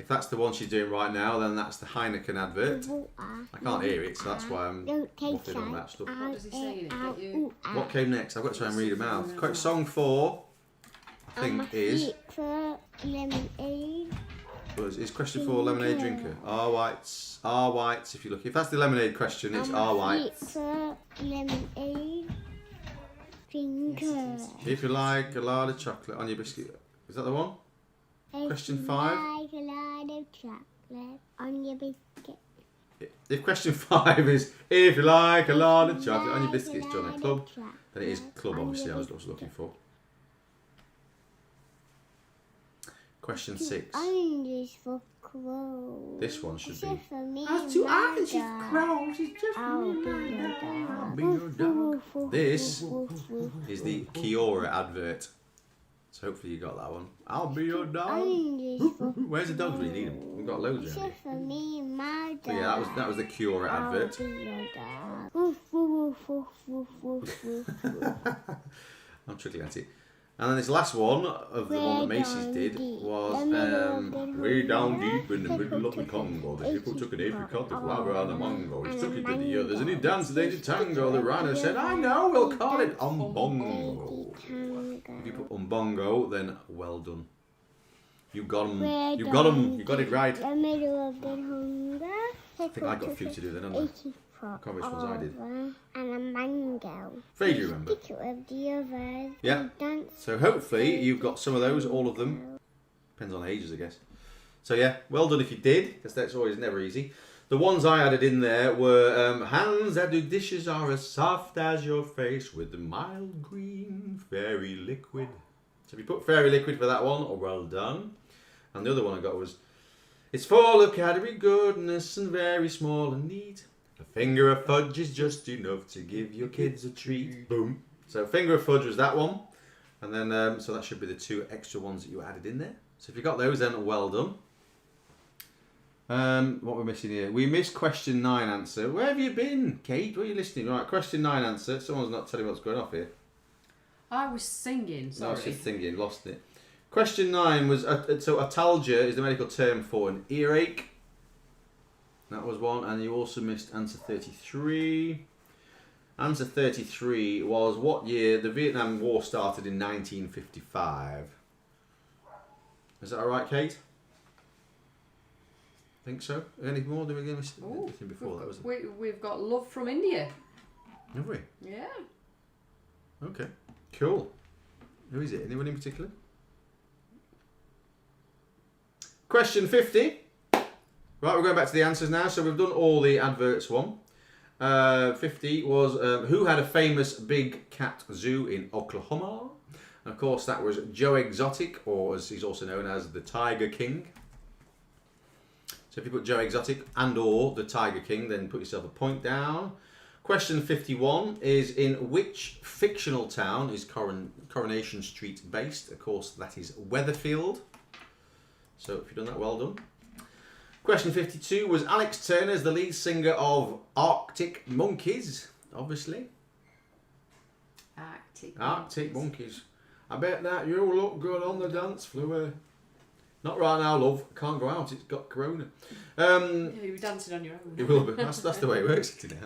If that's the one she's doing right now, then that's the Heineken advert. I can't hear it, so that's why I'm waffling on that stuff. What does he say in it? Get you? What came next? I've got to try and read them out. Quick, song 4, I think, is lemonade. is question 4 lemonade drinker. R whites, R whites. If you look, if that's the lemonade question, it's R whites. Lemonade drinker. If you like a lot of chocolate on your biscuit, is that the one? Question 5. Like a lot of chocolate on your biscuit. If question 5 is if you like a lot of chocolate on your biscuits, join a club, then it is club. Obviously, I was looking for. Question 6. Oranges for crows. This one should be. Except for me That's and two my oranges, dog. crows. It's just I'll be your dog. I'll be your dog. This Woof, woof, is the Kiora advert. So hopefully you got that one. I'll be your dog. Oranges for Where's the dogs when you need them? We've got loads around here. Except for me and my dog. But yeah, that was the Kiora advert. I'll be your dog. Woof, woof, woof, woof, woof, woof, woof. I'm chuckling at it. And then this last one of the one that Macy's did was way down deep in the middle of the Congo. The people took an apricot, the flower, and a mango. He took it to the others and he danced they did tango. The rhino said, I know, we'll call it umbongo. If you put umbongo, then well done. You got them. You got them. You got it right. The middle of the hunger. I think I got a few to do then, haven't I? Can't remember which ones I did. And a mango. Afraid you remember. Stick it with the others. Yeah. So hopefully you've got some of those, all of them. Depends on ages, I guess. So yeah, well done if you did, because that's always never easy. The ones I added in there were hands that do dishes are as soft as your face with the mild green fairy liquid. So if you put fairy liquid for that one, oh, well done. And the other one I got was, it's full of calorie goodness and very small and neat. A finger of fudge is just enough to give your kids a treat. Boom. So finger of fudge was that one. And then, so that should be the 2 extra ones that you added in there. So if you got those, then well done. What we're missing here? We missed question 9 answer. Where have you been, Kate? Were you listening? Right, question 9 answer. Someone's not telling what's going off here. I was singing, No, sorry. I was just thinking, lost it. Question 9 was, so atalgia is the medical term for an earache. That was one, and you also missed answer 33. Answer 33 was, what year the Vietnam War started in 1955. Is that alright, Kate? Think so? Any more? Did we get anything before? That was We've got Love from India. Have we? Yeah. Okay, cool. Who is it? Anyone in particular? Question 50. Right, we're going back to the answers now. So we've done all the adverts one. 50 was who had a famous big cat zoo in Oklahoma? And of course, that was Joe Exotic, or as he's also known as the Tiger King. So if you put Joe Exotic and or the Tiger King, then put yourself a point down. Question 51 is, in which fictional town is Coronation Street based? Of course, that is Weatherfield. So if you've done that, well done. Question 52 was, Alex Turner is the lead singer of Arctic Monkeys, obviously. Arctic Monkeys. I bet that you look good on the dance floor. Not right now, love. Can't go out. It's got corona. Yeah, you were dancing on your own. It will be. That's the way it works today.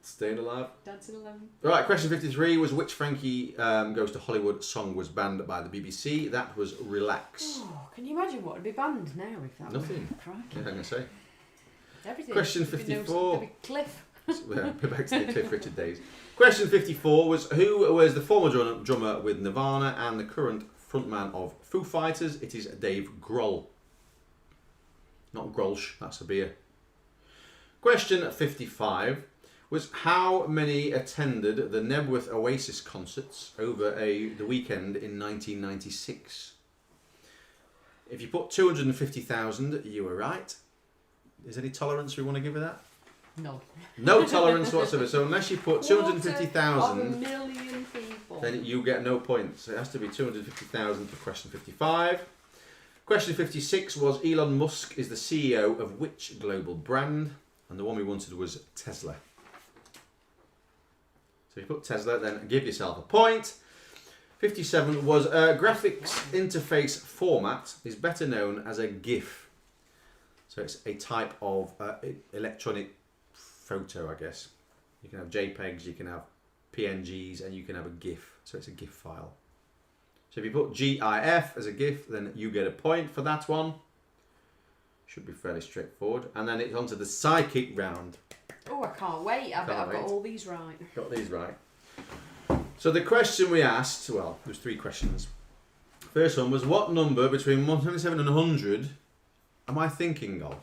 Staying alive. Dancing alone. Right, question 53 was, which Frankie Goes to Hollywood song was banned by the BBC? That was Relax. Oh, can you imagine what would be banned now if that Nothing. was crikey. Yeah, I'm going to say. Everything. Question There'd be 54. There'd be Cliff. We're back to the Cliff Richard days. Question 54 was, who was the former drummer with Nirvana and the current frontman of Foo Fighters? It is Dave Grohl. Not Grolsch, that's a beer. Question 55 was, how many attended the Nebworth Oasis concerts over the weekend in 1996? If you put 250,000, you were right. Is there any tolerance we want to give her that? No. No tolerance whatsoever. So unless you put Quarter 250,000, of a million people. then you get no points. So it has to be 250,000 for question 55. Question 56 was, Elon Musk is the CEO of which global brand? And the one we wanted was Tesla. So if you put Tesla, then give yourself a point. 57 was, graphics interface format is better known as a GIF. So it's a type of electronic photo, I guess. You can have JPEGs, you can have PNGs, and you can have a GIF. So it's a GIF file. So if you put GIF as a GIF, then you get a point for that one. Should be fairly straightforward. And then it's on to the psychic round. Oh, I can't wait. I bet I've got all these right. Got these right. So the question we asked, well, there's 3 questions. First one was, what number between 127 and 100 am I thinking of?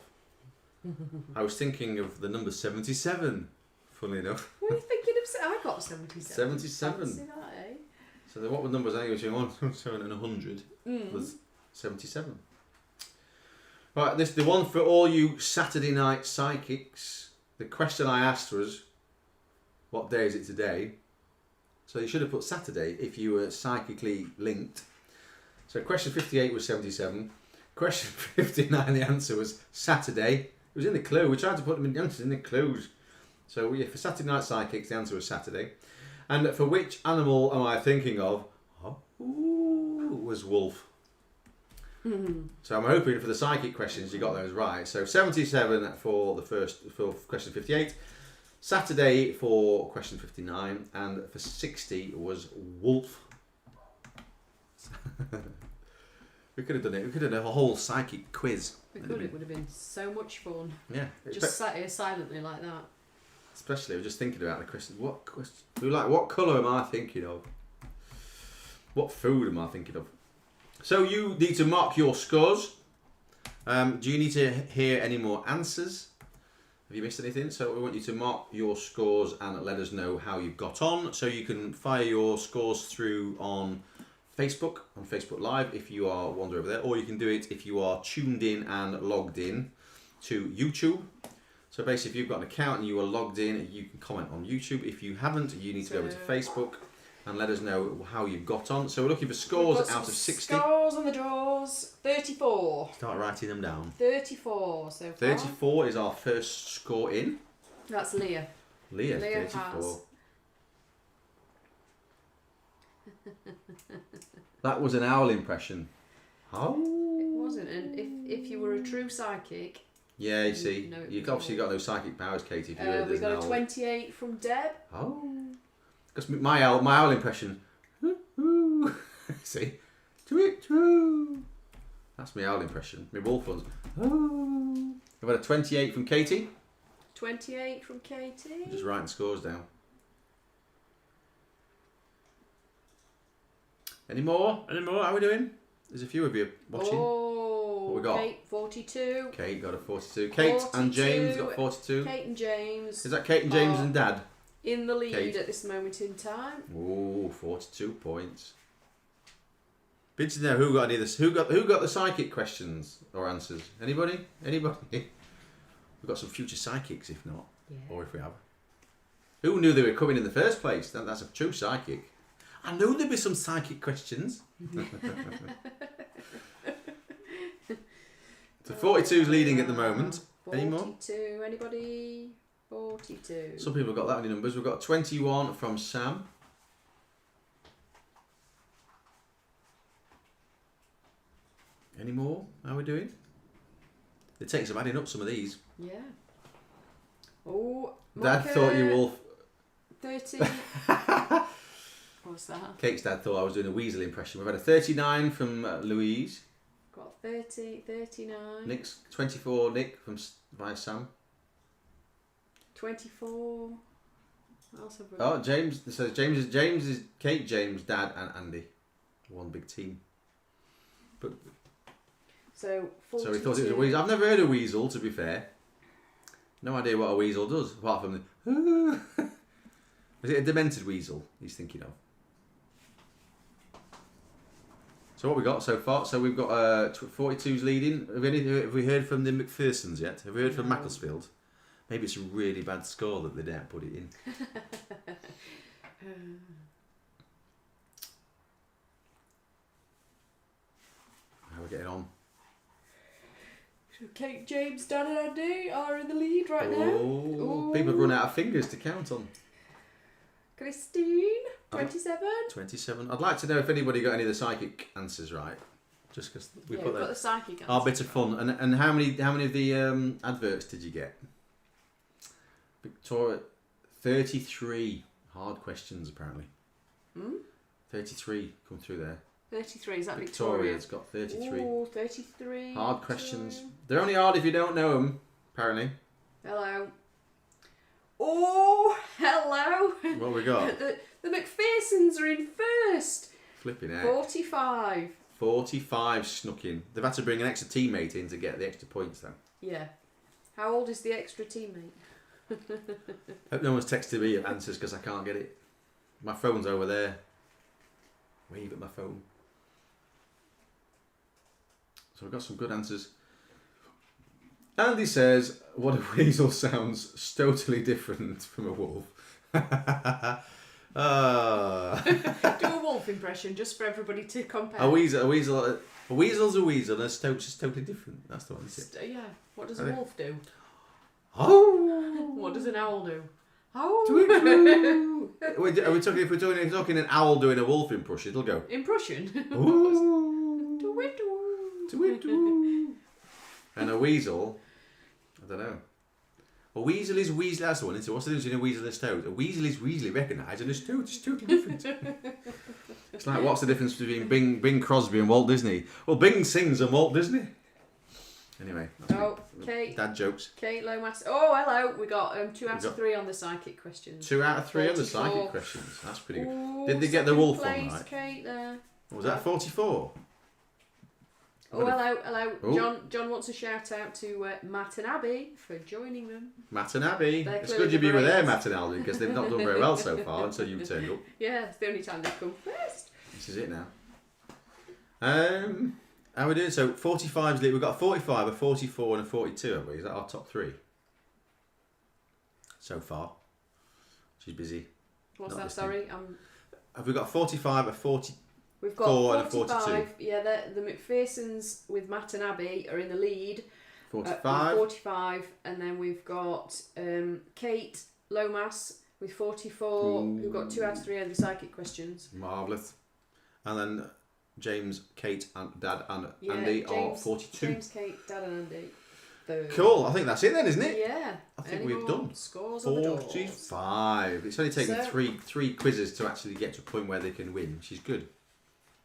I was thinking of the number 77, funnily enough. What are you thinking of? I got 77. 77. Fancy that, eh? So what were the numbers I think between 127 and 100 was 77. Right, this the one for all you Saturday night psychics. The question I asked was, what day is it today? So you should have put Saturday if you were psychically linked. So question 58 was 77. Question 59, the answer was Saturday. It was in the clue. We tried to put them in the answers in the clues. So for Saturday night psychics, the answer was Saturday. And for which animal am I thinking of? Was wolf. So I'm hoping for the psychic questions you got those right. So 77 for question 58, Saturday for question 59, and for 60 was wolf. We could have done it. We could have done a whole psychic quiz. We could. It would have been so much fun. Yeah. Just sat here silently like that. Especially, I was just thinking about the question. What colour am I thinking of? What food am I thinking of? So you need to mark your scores. Do you need to hear any more answers? Have you missed anything? So we want you to mark your scores and let us know how you've got on. So you can fire your scores through on Facebook Live if you are wandering over there, or you can do it if you are tuned in and logged in to YouTube. So basically, if you've got an account and you are logged in, you can comment on YouTube. If you haven't, you need to go over to Facebook and let us know how you've got on. So we're looking for scores out of 60. Scores on the draws. 34. Start writing them down. 34 so far. 34 is our first score in. That's Leah. Leah 34. Has That was an owl impression. Oh. It wasn't, and if you were a true psychic... Yeah, you see, No, you've obviously got no psychic powers, Katie, if you heard we there's got an a owl. 28 from Deb. Oh. Because my owl impression. See? Tweet, tweet. That's my owl impression. My wolf one's. Oh. I've had a 28 from Katie. 28 from Katie. I'm just writing scores down. Any more? Any more? How are we doing? There's a few of you watching. Oh, what we got? Kate, 42. Kate got a 42. Kate 42. and James got 42. Kate and James. Is that Kate and James and Dad? In the lead Kate. at this moment in time. Oh, 42 points. Bid to know who got any of this. Who got the psychic questions or answers? Anybody? Anybody? We've got some future psychics, if not, or if we have. Who knew they were coming in the first place? That's a true psychic. I knew there'd be some psychic questions. So 42's leading at the moment. 42. Any more? Anybody? 42. Some people have got that many numbers. We've got 21 from Sam. Any more? How are we doing? It takes some adding up some of these. Yeah. Oh, Dad thought you wolf. 30. What's that? Kate's dad thought I was doing a weasel impression. We've had a 39 from Louise. Got 30, 39. Nick's 24. Nick by Sam. 24. What else have we Oh, got? James. It says James is Kate, James, Dad, and Andy. One big team. But So 42. so he thought it was a weasel. I've never heard a weasel, to be fair. No idea what a weasel does, apart from the. Is it a demented weasel he's thinking of? So what we got so far? So we've got 42's leading. Have we heard from the McPhersons yet? Have we heard from Macclesfield? Maybe it's a really bad score that they didn't put it in. How are we getting on? Kate, James, Dan and Andy are in the lead right now. Oh, people have run out of fingers to count on. Christine, 27. 27. I'd like to know if anybody got any of the psychic answers right. Just because we Yeah, put we've got the psychic answer. our bit of fun. And how many of the adverts did you get? Victoria, 33 hard questions apparently. 33 come through there. 33, is that Victoria? Victoria's got 33. Ooh, 33. Hard questions. They're only hard if you don't know them, apparently. Hello. Oh, hello. What have we got? the McPhersons are in first. Flipping out. 45. 45 snuck in. They've had to bring an extra teammate in to get the extra points though. Yeah. How old is the extra teammate? Hope no one's texted me answers because I can't get it. My phone's over there. Wave at my phone. So we've got some good answers. Andy says, what a weasel sounds totally different from a wolf. Do a wolf impression just for everybody to compare. A weasel's a weasel and a stoat's just totally different. That's the one, isn't it? Yeah. What does a wolf do? Oh! What does an owl do? Oh! Are we talking, if we're talking an owl doing a wolf impression, it'll go. Impression. Ooh. Do-it-do. And a weasel, I don't know. A weasel is weaselly. That's the one, isn't it? What's the difference between a weasel and a stoat? A weasel is weaselly recognised, and a stoat is totally different. It's like, what's the difference between Bing Crosby and Walt Disney? Well, Bing sings and Walt Disney. Anyway. Oh, Kate. Dad jokes. Kate Lomas. Oh, hello. We got 2 out of 3 on the psychic questions. 2 out of 3 on the 44. psychic questions. That's pretty good. Ooh, Did they get the wolf one place, right? Kate there. What was that 44? Oh, hello. Oh. John wants a shout out to Matt and Abby for joining them. Matt and Abby. They're It's clearly good you be with the there, brains. Matt and Abby, because they've not done very well so far until you've turned up. Yeah, it's the only time they've come first. This is it now. How are we doing? So 45's lead. We've got a 45, a 44 and a 42, have we? Is that our top 3? So far. She's busy. What's Not that, listening. sorry? Have we got a 45, a 40? We've got 4 and a 45. 42. Yeah, the McPhersons with Matt and Abby are in the lead. 45. 45, and then we've got Kate Lomas with 44, who got 2 out of 3 of the psychic questions. Marvellous. And then James, Kate, and Dad, and Yeah, Andy are James, 42. James, Kate, Dad, and Andy. Boom. Cool. I think that's it then, isn't it? Yeah. I think Any we've more done scores on the doors? 45. It's only taken So- three quizzes to actually get to a point where they can win, which is good.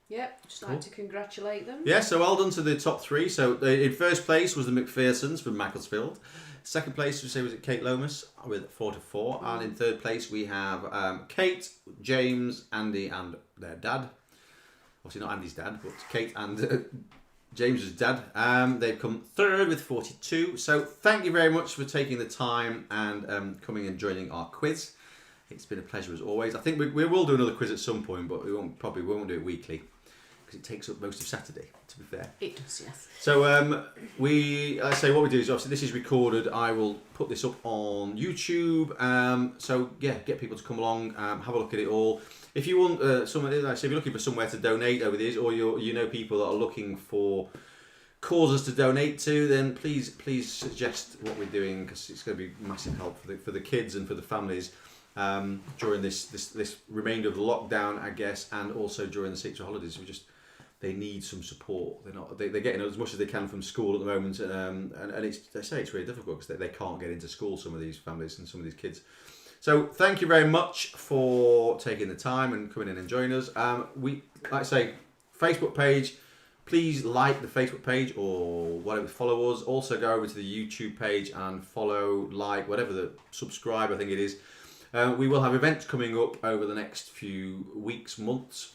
Yep, just like to congratulate them. Yeah, so well done to the top 3. So in first place was the McPhersons from Macclesfield. Second place, was it Kate Lomas with 44. And in third place, we have Kate, James, Andy, and their dad. Obviously not Andy's dad, but Kate and James's dad. They've come third with 42. So thank you very much for taking the time and coming and joining our quiz. It's been a pleasure as always. I think we will do another quiz at some point, but we won't do it weekly because it takes up most of Saturday, to be fair. It does, yes. So I say what we do is obviously this is recorded. I will put this up on YouTube. So yeah, get people to come along, have a look at it all. If you want someone, like I say, if you're looking for somewhere to donate over these, or you know people that are looking for causes to donate to, then please suggest what we're doing because it's going to be massive help for the kids and for the families during this remainder of the lockdown, I guess, and also during the 6 holidays. They need some support. They're getting as much as they can from school at the moment, and they say it's really difficult because they can't get into school. Some of these families and some of these kids. So thank you very much for taking the time and coming in and joining us. Like I say, Facebook page. Please like the Facebook page or whatever. Follow us. Also go over to the YouTube page and follow, like, whatever subscribe. I think it is. We will have events coming up over the next few weeks, months.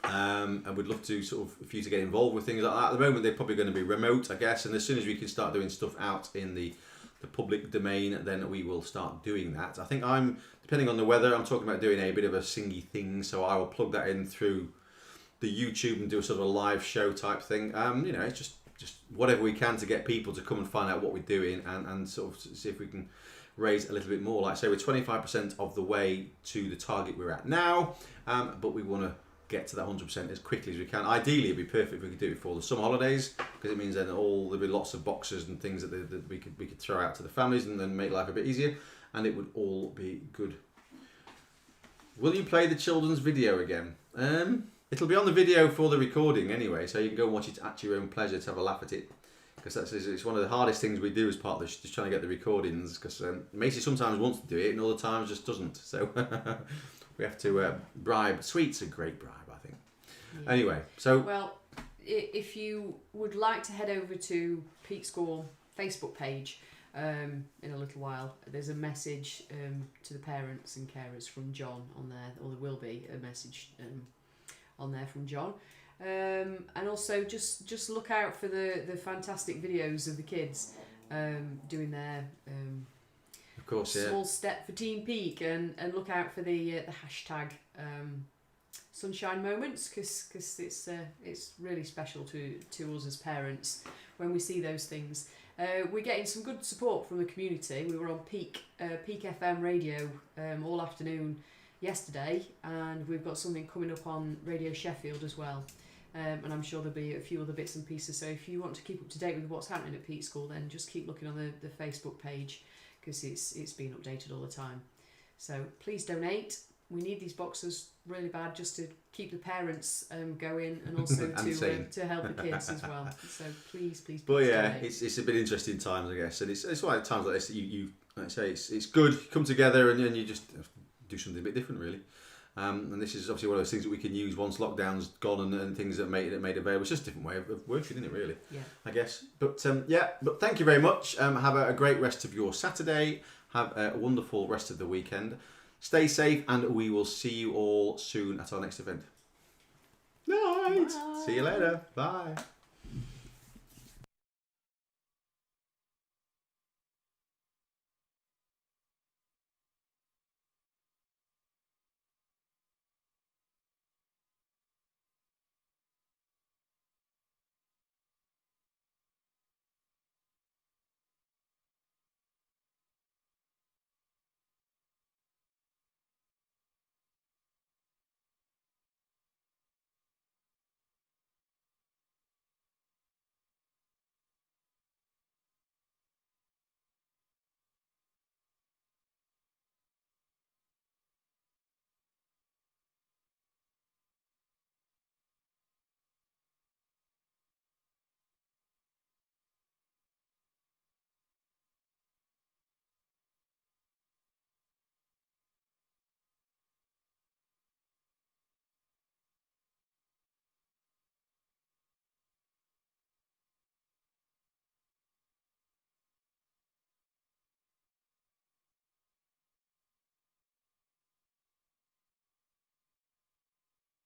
And we'd love to for you to get involved with things like that. At the moment, they're probably going to be remote, I guess. And as soon as we can start doing stuff out in the public domain, then we will start doing that. I think depending on the weather, I'm talking about doing a bit of a singy thing. So I will plug that in through the YouTube and do a sort of a live show type thing. It's just whatever we can to get people to come and find out what we're doing and sort of see if we can raise a little bit more. Like I say, we're 25% of the way to the target we're at now, but we want to get to that 100% as quickly as we can. Ideally, it'd be perfect if we could do it before the summer holidays, because it means then there'll be lots of boxes and things that we could throw out to the families and then make life a bit easier, and it would all be good. Will you play the children's video again? It'll be on the video for the recording anyway, so you can go and watch it at your own pleasure to have a laugh at it. Because it's one of the hardest things we do as part of this, just trying to get the recordings. Because Macy sometimes wants to do it and other times just doesn't. So we have to bribe. Sweet's a great bribe, I think. Yeah. Anyway, so well, if you would like to head over to Peak School Facebook page in a little while, there's a message to the parents and carers from John on there, or there will be a message on there from John. And also just look out for the fantastic videos of the kids doing their of course, small step for Team Peak, and look out for the hashtag sunshine moments, because it's really special to us as parents when we see those things. We're getting some good support from the community. We were on Peak FM radio all afternoon yesterday, and we've got something coming up on Radio Sheffield as well. And I'm sure there'll be a few other bits and pieces. So if you want to keep up to date with what's happening at Peak School, then just keep looking on the Facebook page, because it's being updated all the time. So please donate. We need these boxes really bad, just to keep the parents going, and also to help the kids as well. So please. But yeah, donate. it's a bit interesting times, I guess, and it's why at times like this you like I say it's good. You come together and then you just do something a bit different, really. And this is obviously one of those things that we can use once lockdown's gone and things that made available. It's just a different way of working, isn't it, really? Yeah. I guess. But but thank you very much. Have a great rest of your Saturday. Have a wonderful rest of the weekend. Stay safe, and we will see you all soon at our next event. Night. Bye. See you later. Bye.